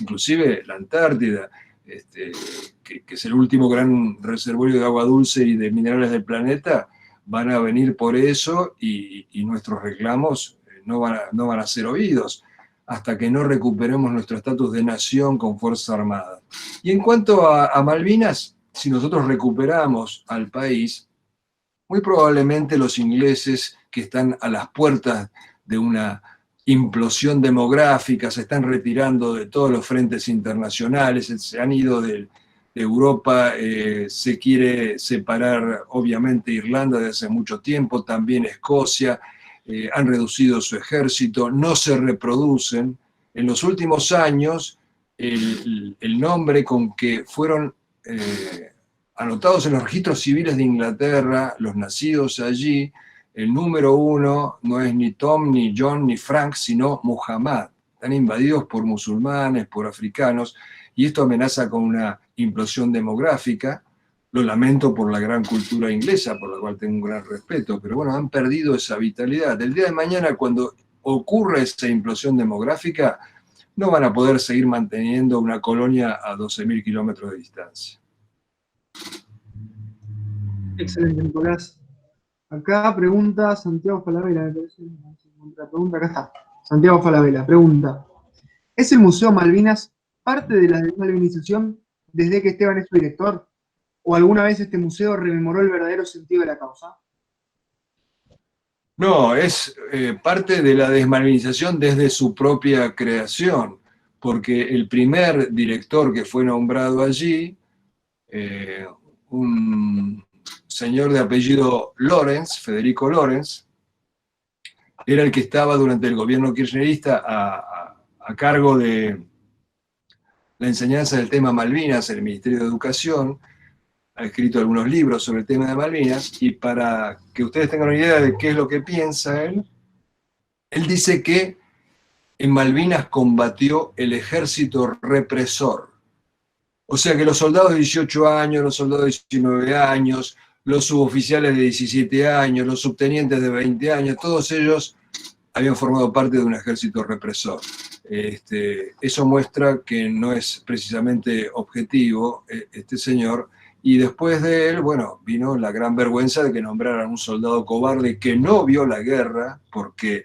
Inclusive la Antártida, que es el último gran reservorio de agua dulce y de minerales del planeta, van a venir por eso y nuestros reclamos no van a ser oídos hasta que no recuperemos nuestro estatus de nación con Fuerzas Armadas. Y en cuanto a Malvinas, si nosotros recuperamos al país, muy probablemente los ingleses, que están a las puertas de una implosión demográfica, se están retirando de todos los frentes internacionales, se han ido de Europa, se quiere separar obviamente Irlanda desde hace mucho tiempo, también Escocia, han reducido su ejército, no se reproducen. En los últimos años, el nombre con que fueron anotados en los registros civiles de Inglaterra, los nacidos allí, el número 1 no es ni Tom, ni John, ni Frank, sino Muhammad. Están invadidos por musulmanes, por africanos, y esto amenaza con una implosión demográfica. Lo lamento por la gran cultura inglesa, por la cual tengo un gran respeto, pero bueno, han perdido esa vitalidad. El día de mañana, cuando ocurra esa implosión demográfica, no van a poder seguir manteniendo una colonia a 12.000 kilómetros de distancia. Excelente, Nicolás. Acá pregunta Santiago Falabella, me parece. La pregunta, acá está. Santiago Falabella, pregunta. ¿Es el Museo Malvinas parte de la desmalvinización desde que Esteban es su director? ¿O alguna vez este museo rememoró el verdadero sentido de la causa? No, es parte de la desmalvinización desde su propia creación, porque el primer director que fue nombrado allí, un señor de apellido Lorenz, Federico Lorenz, era el que estaba durante el gobierno kirchnerista a cargo de la enseñanza del tema Malvinas en el Ministerio de Educación. Ha escrito algunos libros sobre el tema de Malvinas, y para que ustedes tengan una idea de qué es lo que piensa él dice que en Malvinas combatió el ejército represor. O sea que los soldados de 18 años, los soldados de 19 años, los suboficiales de 17 años, los subtenientes de 20 años, todos ellos habían formado parte de un ejército represor. Eso muestra que no es precisamente objetivo este señor. Y después de él, bueno, vino la gran vergüenza de que nombraran un soldado cobarde que no vio la guerra, porque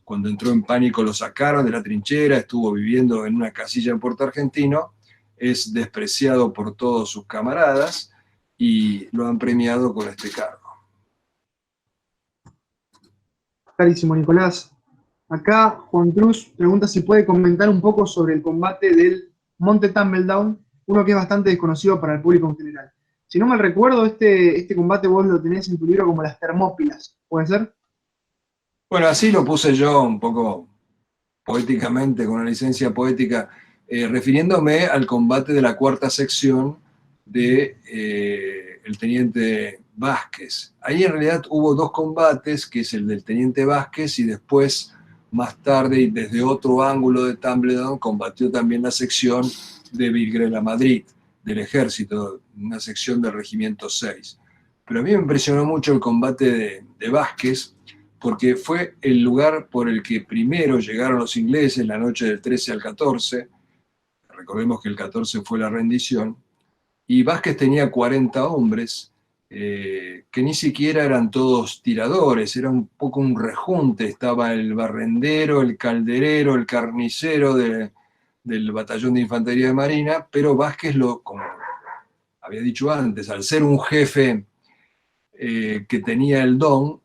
cuando entró en pánico lo sacaron de la trinchera, estuvo viviendo en una casilla en Puerto Argentino, es despreciado por todos sus camaradas y lo han premiado con este cargo. Clarísimo, Nicolás. Acá Juan Cruz pregunta si puede comentar un poco sobre el combate del Monte Tumbledown, uno que es bastante desconocido para el público en general. Si no mal recuerdo, este combate vos lo tenés en tu libro como las Termópilas, ¿puede ser? Bueno, así lo puse yo un poco poéticamente, con una licencia poética, refiriéndome al combate de la cuarta sección de el teniente Vázquez. Ahí en realidad hubo dos combates, que es el del teniente Vázquez y después, más tarde, y desde otro ángulo de Tumbledon, combatió también la sección de Virgrela Madrid, del ejército, una sección del regimiento 6. Pero a mí me impresionó mucho el combate de Vázquez, porque fue el lugar por el que primero llegaron los ingleses la noche del 13 al 14, recordemos que el 14 fue la rendición, y Vázquez tenía 40 hombres, que ni siquiera eran todos tiradores, era un poco un rejunte, estaba el barrendero, el calderero, el carnicero del batallón de infantería de marina, pero Vázquez, como había dicho antes, al ser un jefe que tenía el don,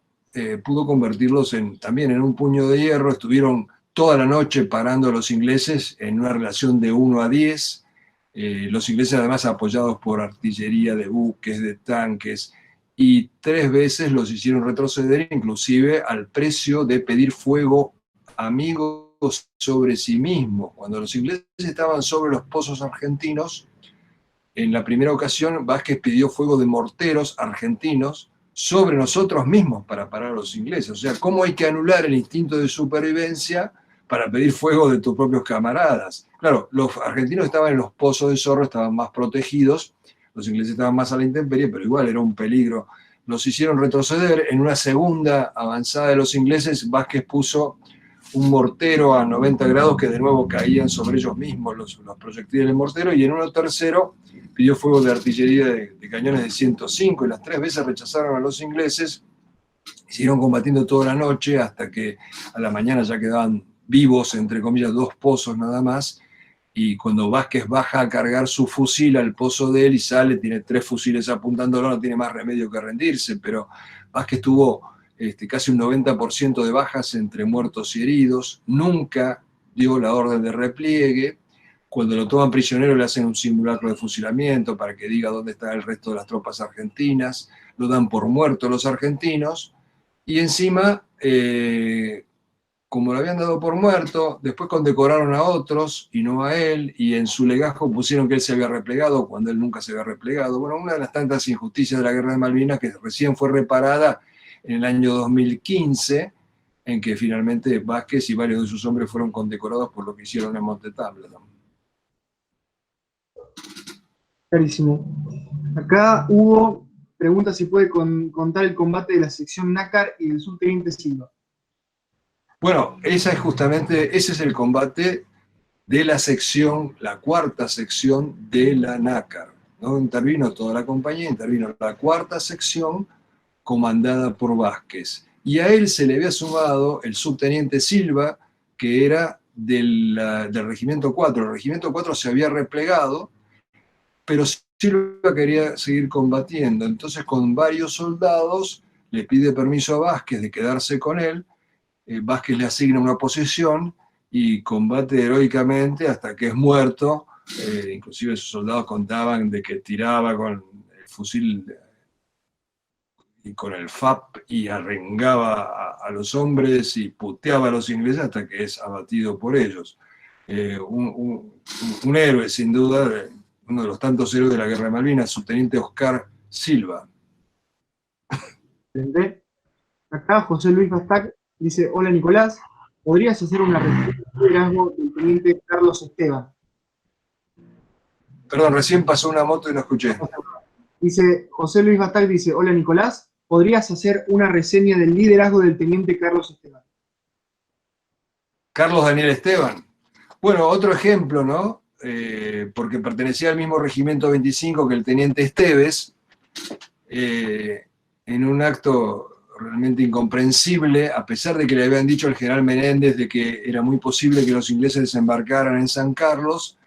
pudo convertirlos también en un puño de hierro. Estuvieron toda la noche parando a los ingleses en una relación de 1 a 10. Los ingleses además apoyados por artillería de buques, de tanques, y 3 veces los hicieron retroceder, inclusive al precio de pedir fuego amigos sobre sí mismos. Cuando los ingleses estaban sobre los pozos argentinos, en la primera ocasión Vázquez pidió fuego de morteros argentinos sobre nosotros mismos para parar a los ingleses. O sea, ¿cómo hay que anular el instinto de supervivencia para pedir fuego de tus propios camaradas? Claro, los argentinos estaban en los pozos de Zorro, estaban más protegidos, los ingleses estaban más a la intemperie, pero igual era un peligro. Los hicieron retroceder. En una segunda avanzada de los ingleses, Vázquez puso un mortero a 90 grados que de nuevo caían sobre ellos mismos los proyectiles del mortero, y en uno tercero pidió fuego de artillería de cañones de 105, y las 3 veces rechazaron a los ingleses. Siguieron combatiendo toda la noche hasta que a la mañana ya quedaban vivos, entre comillas, 2 pozos nada más, y cuando Vázquez baja a cargar su fusil al pozo de él y sale, tiene 3 fusiles apuntándolo, no tiene más remedio que rendirse, pero Vázquez tuvo casi un 90% de bajas entre muertos y heridos, nunca dio la orden de repliegue. Cuando lo toman prisionero le hacen un simulacro de fusilamiento para que diga dónde está el resto de las tropas argentinas, lo dan por muerto los argentinos, y encima, como lo habían dado por muerto, después condecoraron a otros y no a él, y en su legajo pusieron que él se había replegado cuando él nunca se había replegado. Bueno, una de las tantas injusticias de la Guerra de Malvinas, que recién fue reparada en el año 2015, en que finalmente Vázquez y varios de sus hombres fueron condecorados por lo que hicieron en Monte Tumbledon. Clarísimo. Acá Hugo pregunta si puede contar el combate de la sección Nácar y del subteniente Silva. Bueno, ese es el combate de la sección, la cuarta sección de la Nácar. No intervino toda la compañía, intervino la cuarta sección comandada por Vázquez. Y a él se le había sumado el subteniente Silva, que era del Regimiento 4. El Regimiento 4 se había replegado, pero Silva quería seguir combatiendo. Entonces, con varios soldados, le pide permiso a Vázquez de quedarse con él. Vázquez le asigna una posición y combate heroicamente hasta que es muerto. Inclusive sus soldados contaban de que tiraba con el fusil y con el FAP y arrengaba a los hombres y puteaba a los ingleses hasta que es abatido por ellos. Un héroe, sin duda, uno de los tantos héroes de la Guerra de Malvinas, subteniente Oscar Silva. Acá José Luis Bastac dice: hola Nicolás, ¿podrías hacer una reseña de liderazgo del teniente Carlos Esteban? Perdón, recién pasó una moto y no escuché. Dice, José Luis Bastac dice: hola Nicolás, ¿podrías hacer una reseña del liderazgo del teniente Carlos Esteban? Carlos Daniel Esteban. Bueno, otro ejemplo, ¿no? Porque pertenecía al mismo regimiento 25 que el teniente Esteves, en un acto realmente incomprensible, a pesar de que le habían dicho al general Menéndez de que era muy posible que los ingleses desembarcaran en San Carlos,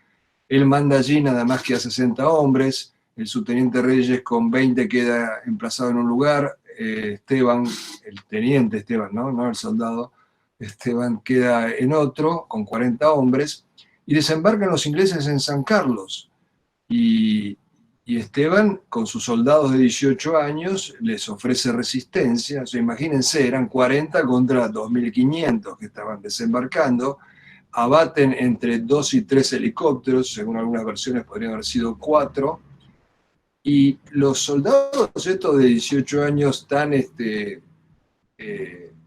él manda allí nada más que a 60 hombres, el subteniente Reyes con 20 queda emplazado en un lugar, Esteban, el teniente Esteban, no el soldado, Esteban queda en otro con 40 hombres, y desembarcan los ingleses en San Carlos. Y Y Esteban, con sus soldados de 18 años, les ofrece resistencia. O sea, imagínense, eran 40 contra 2.500 que estaban desembarcando. Abaten entre 2 y 3 helicópteros, según algunas versiones podrían haber sido 4. Y los soldados estos de 18 años tan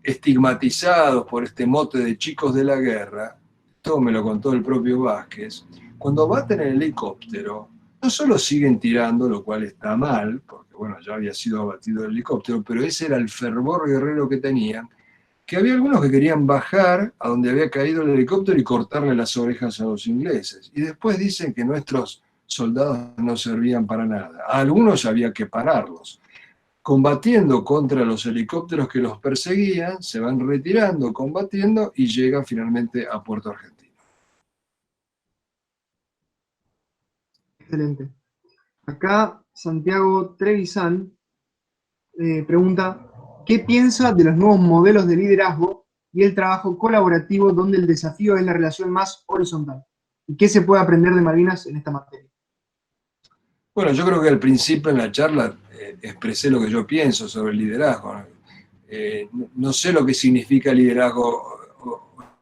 estigmatizados por este mote de chicos de la guerra, esto me lo contó el propio Vázquez, cuando abaten el helicóptero, no solo siguen tirando, lo cual está mal, porque bueno, ya había sido abatido el helicóptero, pero ese era el fervor guerrero que tenían, que había algunos que querían bajar a donde había caído el helicóptero y cortarle las orejas a los ingleses. Y después dicen que nuestros soldados no servían para nada. A algunos había que pararlos. Combatiendo contra los helicópteros que los perseguían, se van retirando, combatiendo y llegan finalmente a Puerto Argentino. Excelente. Acá Santiago Trevisan pregunta, ¿qué piensa de los nuevos modelos de liderazgo y el trabajo colaborativo donde el desafío es la relación más horizontal? ¿Y qué se puede aprender de Malvinas en esta materia? Bueno, yo creo que al principio en la charla expresé lo que yo pienso sobre el liderazgo. No sé lo que significa liderazgo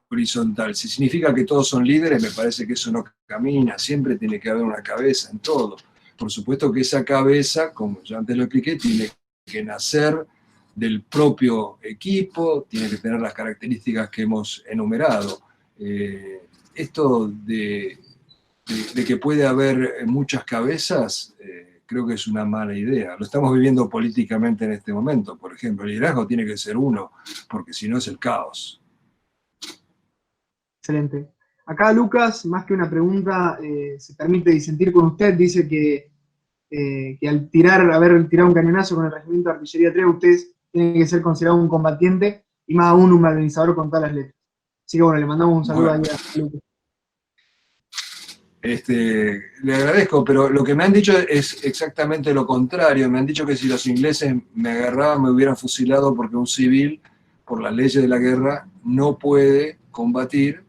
horizontal. Si significa que todos son líderes, me parece que eso no camina. Siempre tiene que haber una cabeza en todo. Por supuesto que esa cabeza, como ya antes lo expliqué, tiene que nacer del propio equipo, tiene que tener las características que hemos enumerado. Esto de que puede haber muchas cabezas, creo que es una mala idea. Lo estamos viviendo políticamente en este momento, por ejemplo. El liderazgo tiene que ser uno, porque si no es el caos. Excelente. Acá Lucas, más que una pregunta, se permite disentir con usted, dice que al haber tirado un cañonazo con el Regimiento de Artillería 3, usted tiene que ser considerado un combatiente y más aún un malvinizador con todas las letras. Así que bueno, le mandamos un saludo ahí a Lucas. Le agradezco, pero lo que me han dicho es exactamente lo contrario. Me han dicho que si los ingleses me agarraban, me hubieran fusilado porque un civil, por las leyes de la guerra, no puede combatir,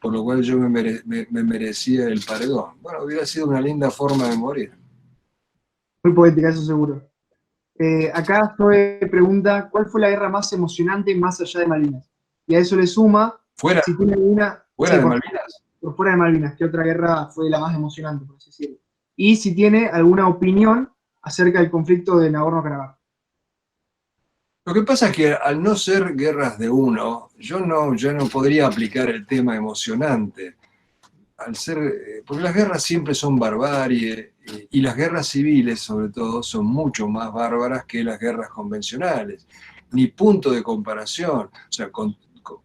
por lo cual yo me merecía el paredón. Bueno, hubiera sido una linda forma de morir. Muy poética, eso seguro. Acá Zoe pregunta, ¿cuál fue la guerra más emocionante más allá de Malvinas? Y a eso le suma, ¿Fuera, si tiene alguna... fuera de Malvinas? Por fuera de Malvinas, ¿qué otra guerra fue la más emocionante, por así decirlo? Y si tiene alguna opinión acerca del conflicto de Nagorno-Karabaj. Lo que pasa es que al no ser guerras de uno, yo no podría aplicar el tema emocionante. Porque las guerras siempre son barbarie, y las guerras civiles, sobre todo, son mucho más bárbaras que las guerras convencionales. Ni punto de comparación. O sea,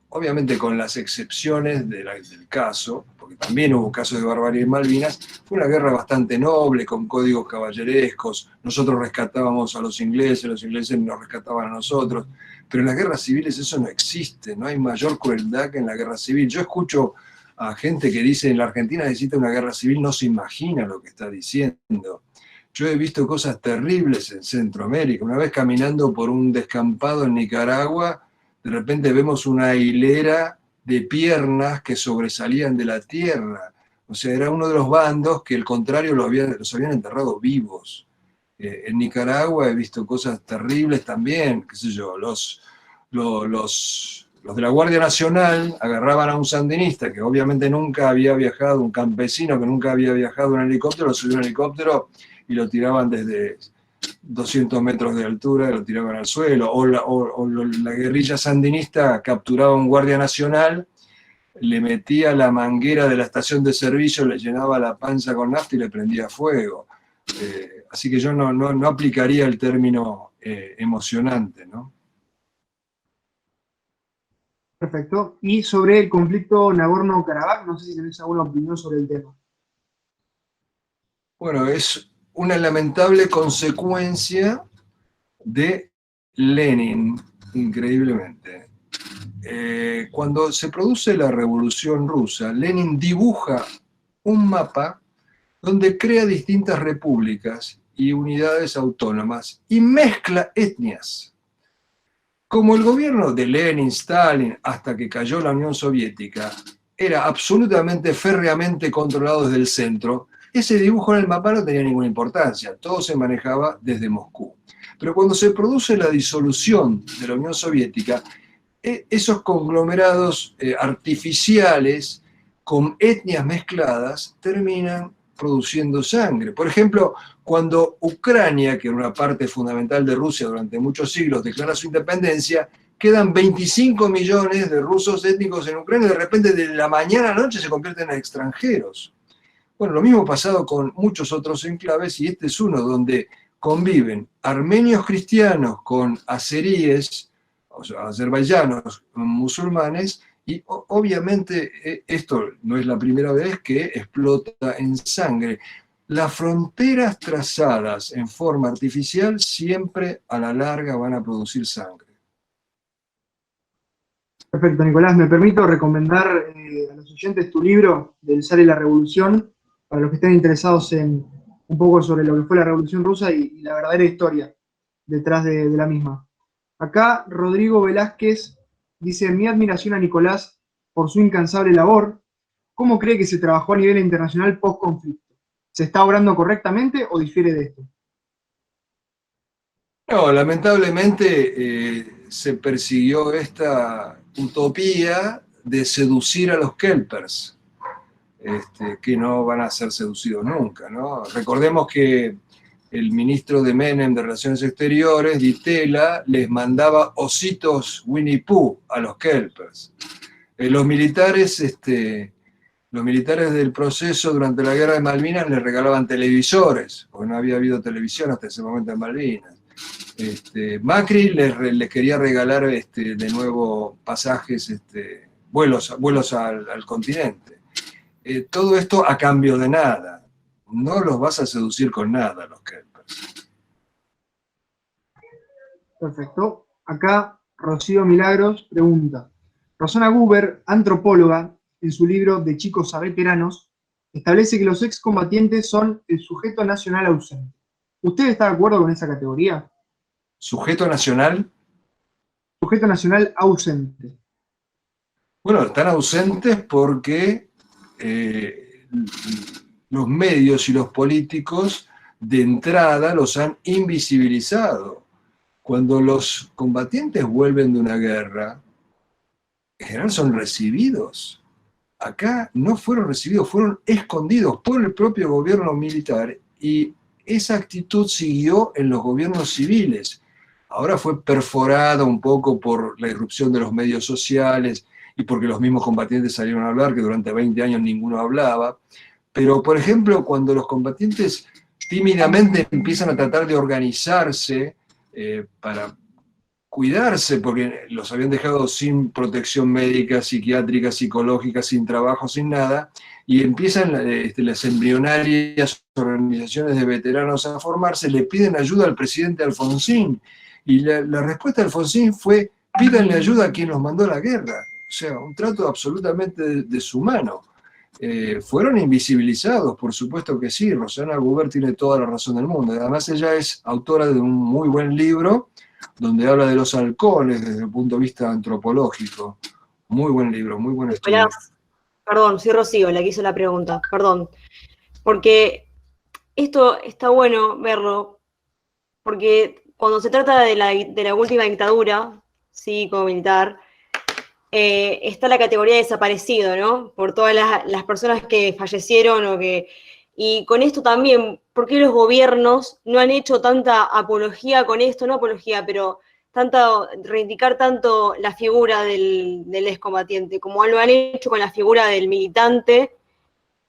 obviamente con las excepciones del caso, porque también hubo casos de barbarie en Malvinas, fue una guerra bastante noble, con códigos caballerescos. Nosotros rescatábamos a los ingleses nos rescataban a nosotros. Pero en las guerras civiles eso no existe, no hay mayor crueldad que en la guerra civil. Yo escucho a gente que dice en la Argentina necesita una guerra civil, no se imagina lo que está diciendo. Yo he visto cosas terribles en Centroamérica. Una vez caminando por un descampado en Nicaragua, de repente vemos una hilera de piernas que sobresalían de la tierra. O sea, era uno de los bandos que, al contrario, los habían enterrado vivos. En Nicaragua he visto cosas terribles también, qué sé yo, los de la Guardia Nacional agarraban a un sandinista que obviamente nunca había viajado, un campesino que nunca había viajado en helicóptero, lo subían a un helicóptero y lo tiraban desde 200 metros de altura, lo tiraban al suelo, o la guerrilla sandinista capturaba a un guardia nacional, le metía la manguera de la estación de servicio, le llenaba la panza con nafta y le prendía fuego. Así que yo no aplicaría el término emocionante, ¿no? Perfecto. Y sobre el conflicto Nagorno-Karabaj, no sé si tenés alguna opinión sobre el tema. Bueno, es una lamentable consecuencia de Lenin, increíblemente. Cuando se produce la Revolución Rusa, Lenin dibuja un mapa donde crea distintas repúblicas y unidades autónomas y mezcla etnias. Como el gobierno de Lenin, Stalin, hasta que cayó la Unión Soviética, era absolutamente férreamente controlado desde el centro, ese dibujo en el mapa no tenía ninguna importancia, todo se manejaba desde Moscú. Pero cuando se produce la disolución de la Unión Soviética, esos conglomerados artificiales con etnias mezcladas terminan produciendo sangre. Por ejemplo, cuando Ucrania, que era una parte fundamental de Rusia durante muchos siglos, declara su independencia, quedan 25 millones de rusos étnicos en Ucrania y de repente de la mañana a la noche se convierten en extranjeros. Bueno, lo mismo ha pasado con muchos otros enclaves y este es uno donde conviven armenios cristianos con azeríes, o sea, azerbaiyanos musulmanes, y obviamente esto no es la primera vez que explota en sangre. Las fronteras trazadas en forma artificial siempre a la larga van a producir sangre. Perfecto, Nicolás. Me permito recomendar a los oyentes tu libro, Del zar y la revolución, para los que estén interesados en un poco sobre lo que fue la Revolución Rusa y la verdadera historia detrás de la misma. Acá Rodrigo Velázquez dice: mi admiración a Nicolás por su incansable labor. ¿Cómo cree que se trabajó a nivel internacional post-conflicto? ¿Se está obrando correctamente o difiere de esto? No, lamentablemente se persiguió esta utopía de seducir a los kelpers, que no van a ser seducidos nunca, ¿no? Recordemos que el ministro de Menem de Relaciones Exteriores, Di Tella, les mandaba ositos Winnie Pooh a los kelpers. Los militares del proceso durante la guerra de Malvinas les regalaban televisores, porque no había habido televisión hasta ese momento en Malvinas. Macri les quería regalar de nuevo pasajes, vuelos al continente. Todo esto a cambio de nada. No los vas a seducir con nada los kelpers. Perfecto. Acá Rocío Milagros pregunta: Rosana Guber, antropóloga, en su libro De chicos a veteranos, establece que los excombatientes son el sujeto nacional ausente. ¿Usted está de acuerdo con esa categoría? ¿Sujeto nacional? Sujeto nacional ausente. Bueno, están ausentes porque los medios y los políticos de entrada los han invisibilizado. Cuando los combatientes vuelven de una guerra, en general son recibidos. Acá no fueron recibidos, fueron escondidos por el propio gobierno militar y esa actitud siguió en los gobiernos civiles. Ahora fue perforada un poco por la irrupción de los medios sociales y porque los mismos combatientes salieron a hablar, que durante 20 años ninguno hablaba. Pero, por ejemplo, cuando los combatientes tímidamente empiezan a tratar de organizarse para cuidarse, porque los habían dejado sin protección médica, psiquiátrica, psicológica, sin trabajo, sin nada, y empiezan las embrionarias organizaciones de veteranos a formarse, le piden ayuda al presidente Alfonsín, y la respuesta de Alfonsín fue: pídanle ayuda a quien los mandó a la guerra. O sea, un trato absolutamente deshumano. Fueron invisibilizados, por supuesto que sí. Rosana Guber tiene toda la razón del mundo. Además, ella es autora de un muy buen libro donde habla de los halcones desde el punto de vista antropológico. Muy buen libro, muy buen estudio. Perdón, soy Rocío, la que hizo la pregunta, perdón. Porque esto está bueno verlo, porque cuando se trata de la última dictadura cívico-militar, está la categoría de desaparecido, ¿no? Por todas las personas que fallecieron y con esto también, ¿por qué los gobiernos no han hecho tanta apología con esto? No apología, pero reivindicar tanto la figura del excombatiente, como lo han hecho con la figura del militante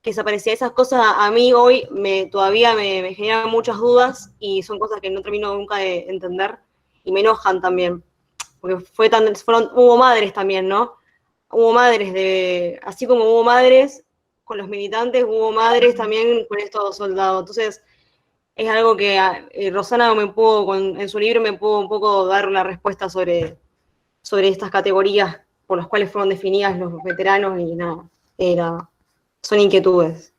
que desaparecía. Esas cosas a mí hoy todavía me generan muchas dudas y son cosas que no termino nunca de entender y me enojan también. Porque hubo madres también, ¿no? Hubo madres así como hubo madres con los militantes, hubo madres también con estos soldados. Entonces, es algo que Rosana en su libro me pudo un poco dar una respuesta sobre estas categorías por las cuales fueron definidas los veteranos y nada, son inquietudes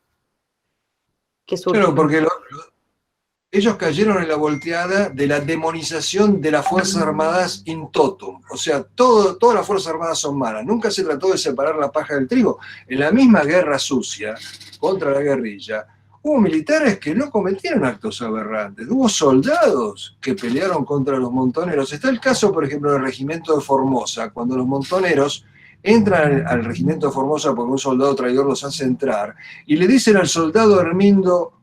que surgen. Claro, porque ellos cayeron en la volteada de la demonización de las Fuerzas Armadas in totum. O sea, todas las Fuerzas Armadas son malas. Nunca se trató de separar la paja del trigo. En la misma guerra sucia contra la guerrilla, hubo militares que no cometieron actos aberrantes, hubo soldados que pelearon contra los montoneros. Está el caso, por ejemplo, del regimiento de Formosa, cuando los montoneros entran al regimiento de Formosa porque un soldado traidor los hace entrar, y le dicen al soldado Hermindo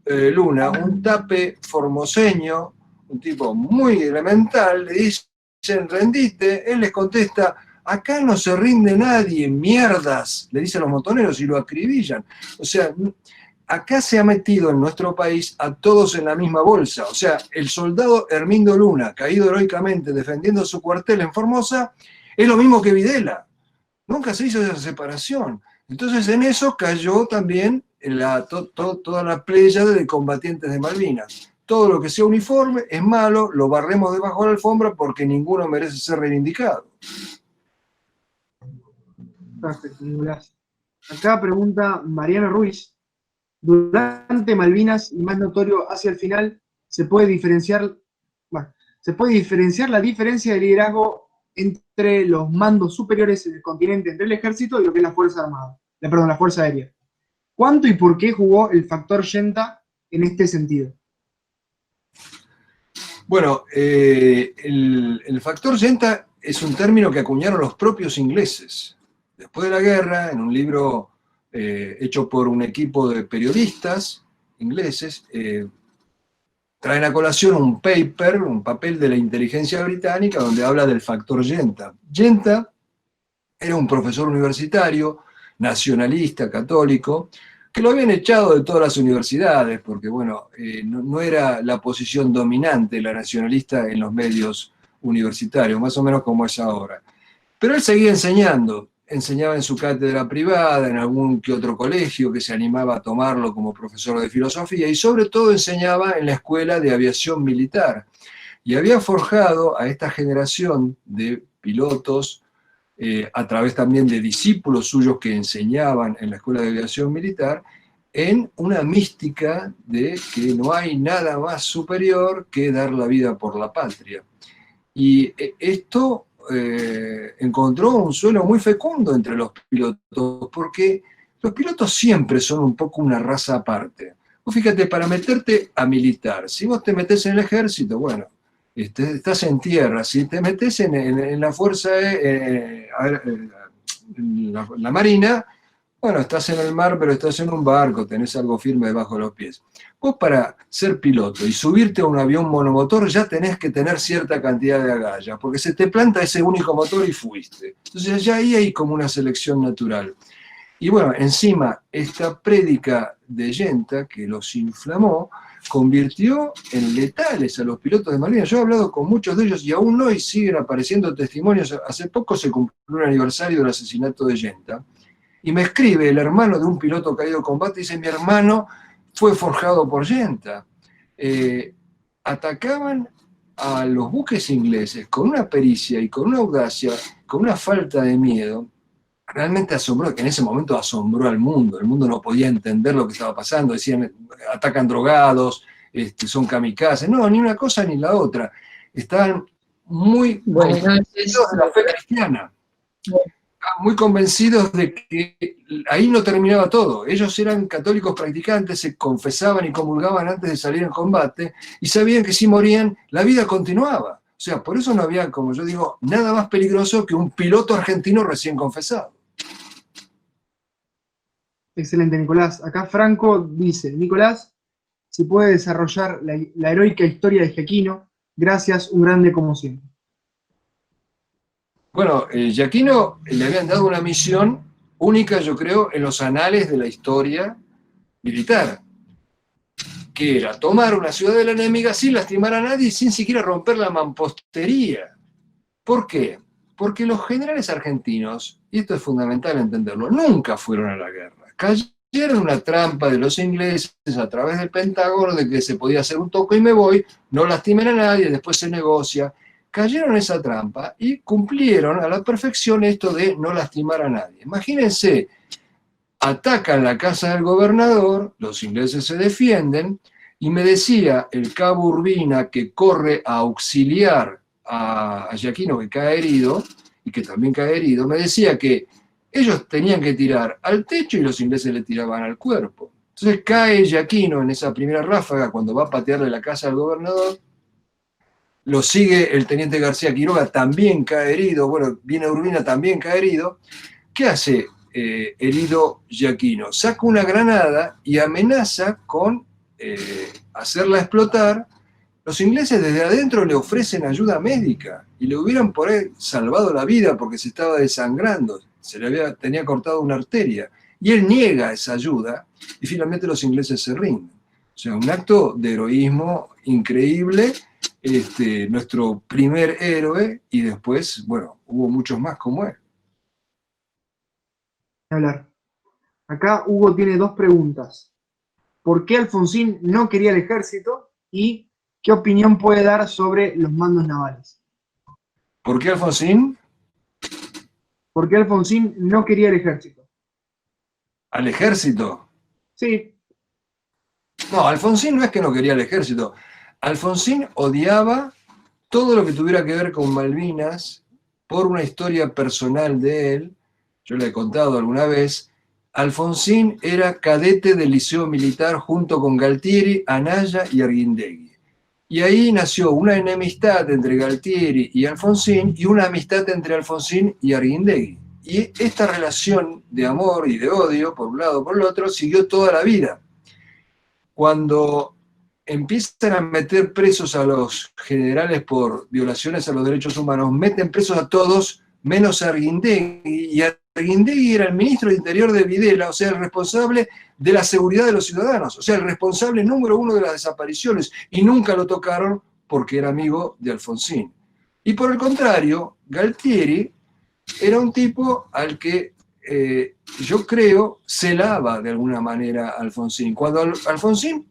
Luna, un tape formoseño, un tipo muy elemental, le dicen, rendite, él les contesta, acá no se rinde nadie, mierdas, le dicen los montoneros y lo acribillan. O sea, acá se ha metido en nuestro país a todos en la misma bolsa. O sea, el soldado Hermindo Luna, caído heroicamente defendiendo su cuartel en Formosa, es lo mismo que Videla. Nunca se hizo esa separación. Entonces en eso cayó también toda la pléyade de combatientes de Malvinas. Todo lo que sea uniforme es malo, lo barremos debajo de la alfombra porque ninguno merece ser reivindicado. Perfecto, Nicolás. Acá pregunta Mariana Ruiz. Durante Malvinas y más notorio hacia el final, ¿se puede diferenciar la diferencia de liderazgo entre los mandos superiores en el continente, entre el ejército y lo que es la Fuerza Armada? La Fuerza Aérea. ¿Cuánto y por qué jugó el factor Yenta en este sentido? Bueno, el factor Yenta es un término que acuñaron los propios ingleses. Después de la guerra, en un libro hecho por un equipo de periodistas ingleses, traen a colación un paper, un papel de la inteligencia británica, donde habla del factor Yenta. Yenta era un profesor universitario, nacionalista, católico, que lo habían echado de todas las universidades, porque bueno, no era la posición dominante la nacionalista en los medios universitarios, más o menos como es ahora. Pero él seguía enseñando, enseñaba en su cátedra privada, en algún que otro colegio que se animaba a tomarlo como profesor de filosofía, y sobre todo enseñaba en la Escuela de Aviación Militar. Y había forjado a esta generación de pilotos, a través también de discípulos suyos que enseñaban en la Escuela de Aviación Militar, en una mística de que no hay nada más superior que dar la vida por la patria. Y esto encontró un suelo muy fecundo entre los pilotos, porque los pilotos siempre son un poco una raza aparte. Vos fíjate, para meterte a militar, si vos te metés en el ejército, bueno, estás en tierra. Si te metés en la fuerza, la marina, bueno, estás en el mar, pero estás en un barco, tenés algo firme debajo de los pies. Vos para ser piloto y subirte a un avión monomotor ya tenés que tener cierta cantidad de agallas, porque se te planta ese único motor y fuiste. Entonces ya ahí hay como una selección natural. Y bueno, encima, esta prédica de Yenta, que los inflamó, convirtió en letales a los pilotos de Malvinas. Yo he hablado con muchos de ellos y aún hoy siguen apareciendo testimonios. Hace poco se cumplió un aniversario del asesinato de Yenta, y me escribe el hermano de un piloto caído en combate y dice, mi hermano fue forjado por Yenta. Atacaban a los buques ingleses con una pericia y con una audacia, con una falta de miedo, realmente asombró, que en ese momento asombró al mundo. El mundo no podía entender lo que estaba pasando. Decían, atacan drogados, son kamikazes. No, ni una cosa ni la otra. Estaban muy convencidos de la fe cristiana. Muy convencidos de que ahí no terminaba todo. Ellos eran católicos practicantes, se confesaban y comulgaban antes de salir en combate, y sabían que si morían, la vida continuaba. O sea, por eso no había, como yo digo, nada más peligroso que un piloto argentino recién confesado. Excelente, Nicolás. Acá Franco dice, Nicolás, si puede desarrollar la heroica historia de Giaquino, gracias, un grande como siempre. Bueno, Giaquino le habían dado una misión única, yo creo, en los anales de la historia militar, que era tomar una ciudadela enemiga sin lastimar a nadie y sin siquiera romper la mampostería. ¿Por qué? Porque los generales argentinos, y esto es fundamental entenderlo, nunca fueron a la guerra. Cayeron en una trampa de los ingleses a través del Pentágono de que se podía hacer un toque y me voy, no lastimen a nadie, después se negocia. Cayeron en esa trampa y cumplieron a la perfección esto de no lastimar a nadie. Imagínense, atacan la casa del gobernador, los ingleses se defienden, y me decía el cabo Urbina, que corre a auxiliar a Giaquino, que cae herido, y que también cae herido, me decía que ellos tenían que tirar al techo y los ingleses le tiraban al cuerpo. Entonces cae Giaquino en esa primera ráfaga cuando va a patearle la casa al gobernador. Lo sigue el teniente García Quiroga, también cae herido. Bueno, viene Urbina, también cae herido. ¿Qué hace herido Giaquino? Saca una granada y amenaza con hacerla explotar. Los ingleses desde adentro le ofrecen ayuda médica y le hubieran por ahí salvado la vida porque se estaba desangrando, tenía cortado una arteria. Y él niega esa ayuda y finalmente los ingleses se rinden. O sea, un acto de heroísmo increíble, nuestro primer héroe, y después, bueno, hubo muchos más como él. Hablar. Acá Hugo tiene dos preguntas. ¿Por qué Alfonsín no quería el ejército? ¿Y qué opinión puede dar sobre los mandos navales? ¿Por qué Alfonsín? ¿Por qué Alfonsín no quería el ejército? ¿Al ejército? Sí, No, Alfonsín no es que no quería el ejército. Alfonsín odiaba todo lo que tuviera que ver con Malvinas por una historia personal de él. Yo le he contado alguna vez. Alfonsín era cadete del Liceo Militar junto con Galtieri, Anaya y Arguindegui. Y ahí nació una enemistad entre Galtieri y Alfonsín y una amistad entre Alfonsín y Arguindegui. Y esta relación de amor y de odio, por un lado o por el otro, siguió toda la vida. Cuando empiezan a meter presos a los generales por violaciones a los derechos humanos, meten presos a todos menos a Arguindegui, y Arguindegui era el ministro de Interior de Videla, o sea, el responsable de la seguridad de los ciudadanos, o sea, el responsable número uno de las desapariciones, y nunca lo tocaron porque era amigo de Alfonsín. Y por el contrario, Galtieri era un tipo al que yo creo celaba de alguna manera a Alfonsín. Cuando Alfonsín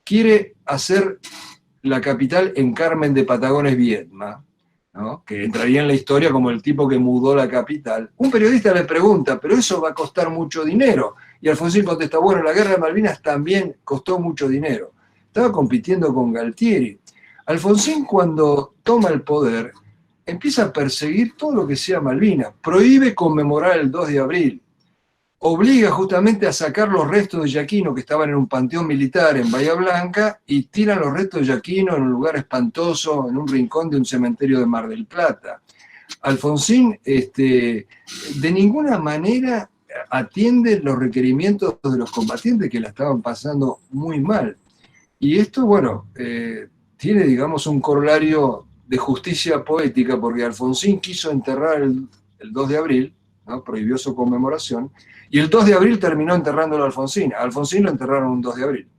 quiere hacer la capital en Carmen de Patagones, Viedma, ¿no?, que entraría en la historia como el tipo que mudó la capital, un periodista le pregunta, pero eso va a costar mucho dinero. Y Alfonsín contesta, bueno, la guerra de Malvinas también costó mucho dinero. Estaba compitiendo con Galtieri. Alfonsín, cuando toma el poder, empieza a perseguir todo lo que sea Malvinas, prohíbe conmemorar el 2 de abril, obliga justamente a sacar los restos de Giaquino que estaban en un panteón militar en Bahía Blanca y tiran los restos de Giaquino en un lugar espantoso, en un rincón de un cementerio de Mar del Plata. Alfonsín de ninguna manera atiende los requerimientos de los combatientes que la estaban pasando muy mal. Y esto, bueno, tiene, digamos, un corolario de justicia poética, porque Alfonsín quiso enterrar el 2 de abril, ¿no?, prohibió su conmemoración, y el 2 de abril terminó enterrándolo a Alfonsín. A Alfonsín lo enterraron un 2 de abril.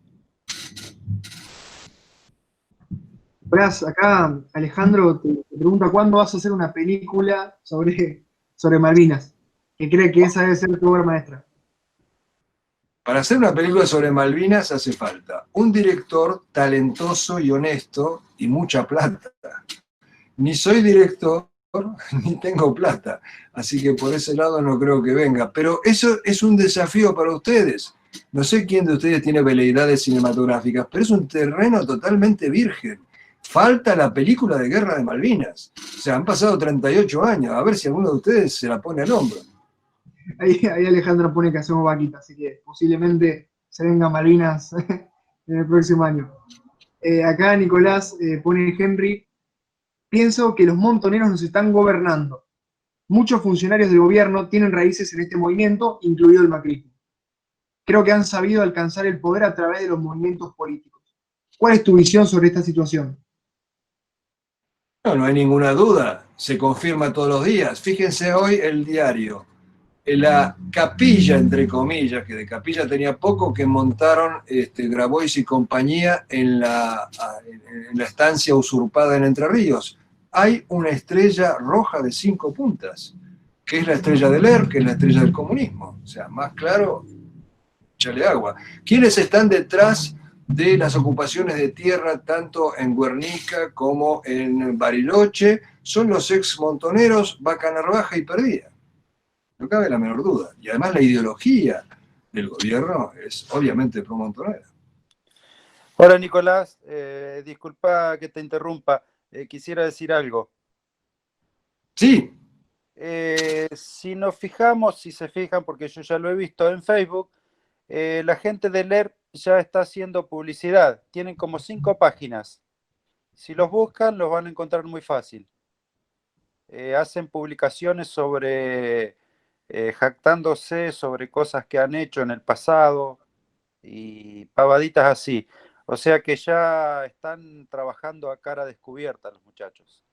verás, acá Alejandro te pregunta cuándo vas a hacer una película sobre Malvinas, que cree que esa debe ser tu obra maestra. Para hacer una película sobre Malvinas hace falta un director talentoso y honesto y mucha plata. Ni soy director, ni tengo plata, así que por ese lado no creo que venga. Pero eso es un desafío para ustedes. No sé quién de ustedes tiene veleidades cinematográficas, pero es un terreno totalmente virgen. Falta la película de Guerra de Malvinas. O sea, han pasado 38 años, a ver si alguno de ustedes se la pone al hombro. Ahí Alejandro pone que hacemos vaquita, así que posiblemente se venga Malvinas en el próximo año. Acá Nicolás pone Henry, pienso que los montoneros nos están gobernando. Muchos funcionarios del gobierno tienen raíces en este movimiento, incluido el macrismo. Creo que han sabido alcanzar el poder a través de los movimientos políticos. ¿Cuál es tu visión sobre esta situación? No, no hay ninguna duda, se confirma todos los días. Fíjense hoy el diario. En la capilla, entre comillas, que de capilla tenía poco, que montaron Grabois y compañía en la estancia usurpada en Entre Ríos. Hay una estrella roja de 5 puntas, que es la estrella del ERP, que es la estrella del comunismo. O sea, más claro, échale agua. ¿Quiénes están detrás de las ocupaciones de tierra tanto en Guernica como en Bariloche? Son los ex montoneros Vaca Narvaja y Perdía. No cabe la menor duda. Y además la ideología del gobierno es obviamente pro-montonera. Hola Nicolás, disculpa que te interrumpa, quisiera decir algo. Sí. Si nos fijamos, si se fijan, porque yo ya lo he visto en Facebook, la gente del ERP ya está haciendo publicidad. Tienen como 5 páginas. Si los buscan, los van a encontrar muy fácil. Hacen publicaciones sobre, jactándose sobre cosas que han hecho en el pasado y pavaditas así. O sea que ya están trabajando a cara descubierta los muchachos.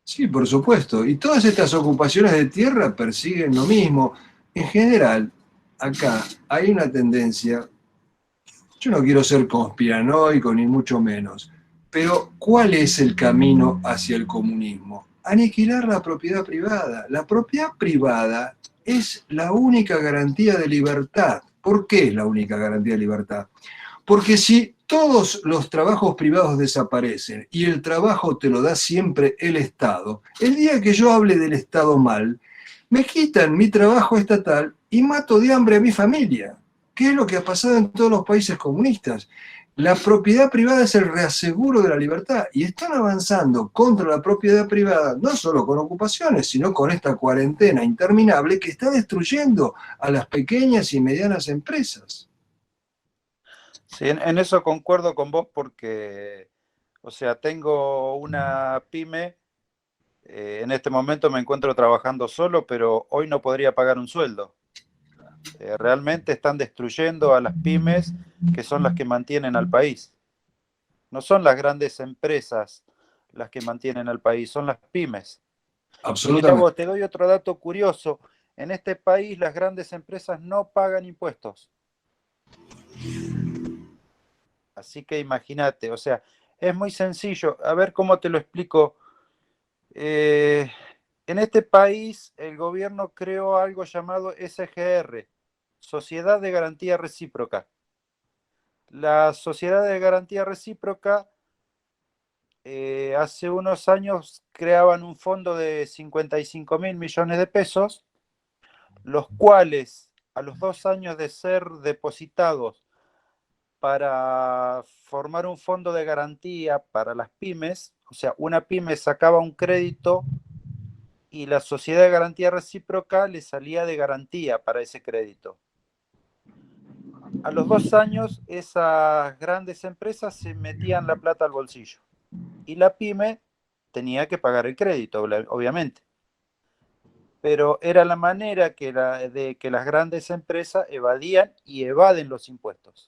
Sí, por supuesto. Y todas estas ocupaciones de tierra persiguen lo mismo. En general, acá hay una tendencia, yo no quiero ser conspiranoico ni mucho menos, pero ¿cuál es el camino hacia el comunismo? Aniquilar la propiedad privada. La propiedad privada es la única garantía de libertad. ¿Por qué es la única garantía de libertad? Porque si todos los trabajos privados desaparecen y el trabajo te lo da siempre el Estado, el día que yo hable del Estado mal, me quitan mi trabajo estatal y mato de hambre a mi familia. ¿Qué es lo que ha pasado en todos los países comunistas? La propiedad privada es el reaseguro de la libertad y están avanzando contra la propiedad privada, no solo con ocupaciones, sino con esta cuarentena interminable que está destruyendo a las pequeñas y medianas empresas. Sí, en eso concuerdo con vos porque, o sea, tengo una pyme, en este momento me encuentro trabajando solo, pero hoy no podría pagar un sueldo. Realmente están destruyendo a las pymes, que son las que mantienen al país. No son las grandes empresas las que mantienen al país, son las pymes. Y mira vos, te doy otro dato curioso. En este país las grandes empresas no pagan impuestos. Así que imagínate, o sea, es muy sencillo. A ver cómo te lo explico. En este país el gobierno creó algo llamado SGR, Sociedad de Garantía Recíproca. La Sociedad de Garantía Recíproca hace unos años creaban un fondo de 55.000 millones de pesos, los cuales a los 2 años de ser depositados para formar un fondo de garantía para las pymes, o sea, una pyme sacaba un crédito y la Sociedad de Garantía Recíproca le salía de garantía para ese crédito. A los 2 años, esas grandes empresas se metían la plata al bolsillo y la pyme tenía que pagar el crédito, obviamente. Pero era la manera de que las grandes empresas evadían y evaden los impuestos.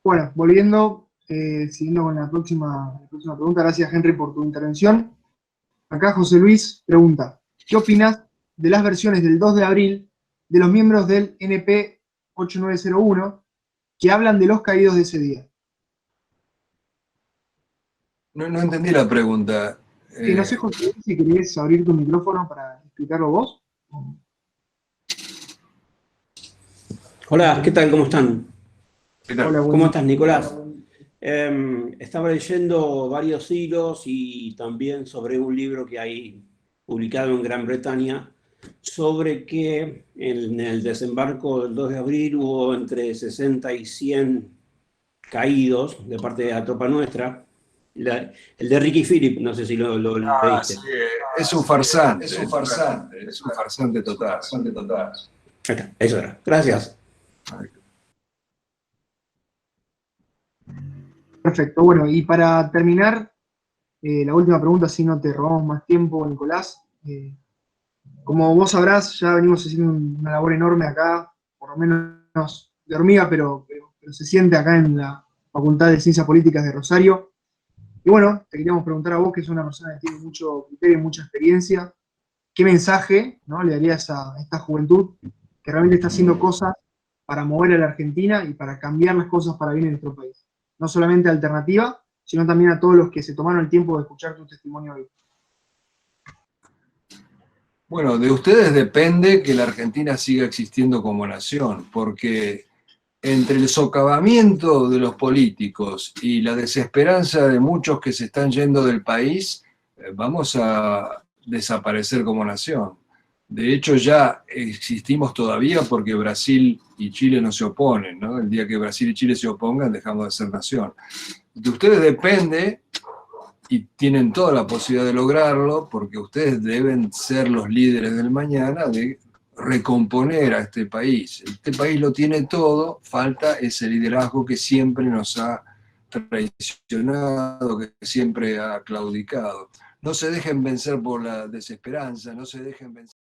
Bueno, volviendo, siguiendo con la próxima pregunta, gracias Henry por tu intervención. Acá José Luis pregunta, ¿qué opinas de las versiones del 2 de abril de los miembros del NP 8901 que hablan de los caídos de ese día? No entendí la pregunta. No sé, José Luis, si querés abrir tu micrófono para explicarlo vos. Hola, ¿qué tal? ¿Cómo están? ¿Qué tal? Hola, ¿Cómo estás, Nicolás? Estaba leyendo varios hilos y también sobre un libro que hay publicado en Gran Bretaña sobre que en el desembarco del 2 de abril hubo entre 60 y 100 caídos de parte de la tropa nuestra. El de Ricky Phillip, no sé si lo leíste. Sí, es un farsante, es un farsante total. Eso era. Gracias. Perfecto, bueno, y para terminar, la última pregunta, si no te robamos más tiempo, Nicolás. Como vos sabrás, ya venimos haciendo una labor enorme acá, por lo menos de hormiga, pero se siente acá en la Facultad de Ciencias Políticas de Rosario. Y bueno, te queríamos preguntar a vos, que sos una persona que tiene mucho criterio y mucha experiencia, ¿qué mensaje, ¿no?, le darías a esta juventud que realmente está haciendo cosas para mover a la Argentina y para cambiar las cosas para bien en nuestro país? No solamente Alternativa, sino también a todos los que se tomaron el tiempo de escuchar tu testimonio hoy. Bueno, de ustedes depende que la Argentina siga existiendo como nación, porque entre el socavamiento de los políticos y la desesperanza de muchos que se están yendo del país, vamos a desaparecer como nación. De hecho, ya existimos todavía porque Brasil y Chile no se oponen, ¿no? El día que Brasil y Chile se opongan, dejamos de ser nación. De ustedes depende, y tienen toda la posibilidad de lograrlo, porque ustedes deben ser los líderes del mañana de recomponer a este país. Este país lo tiene todo, falta ese liderazgo que siempre nos ha traicionado, que siempre ha claudicado. No se dejen vencer por la desesperanza, no se dejen vencer.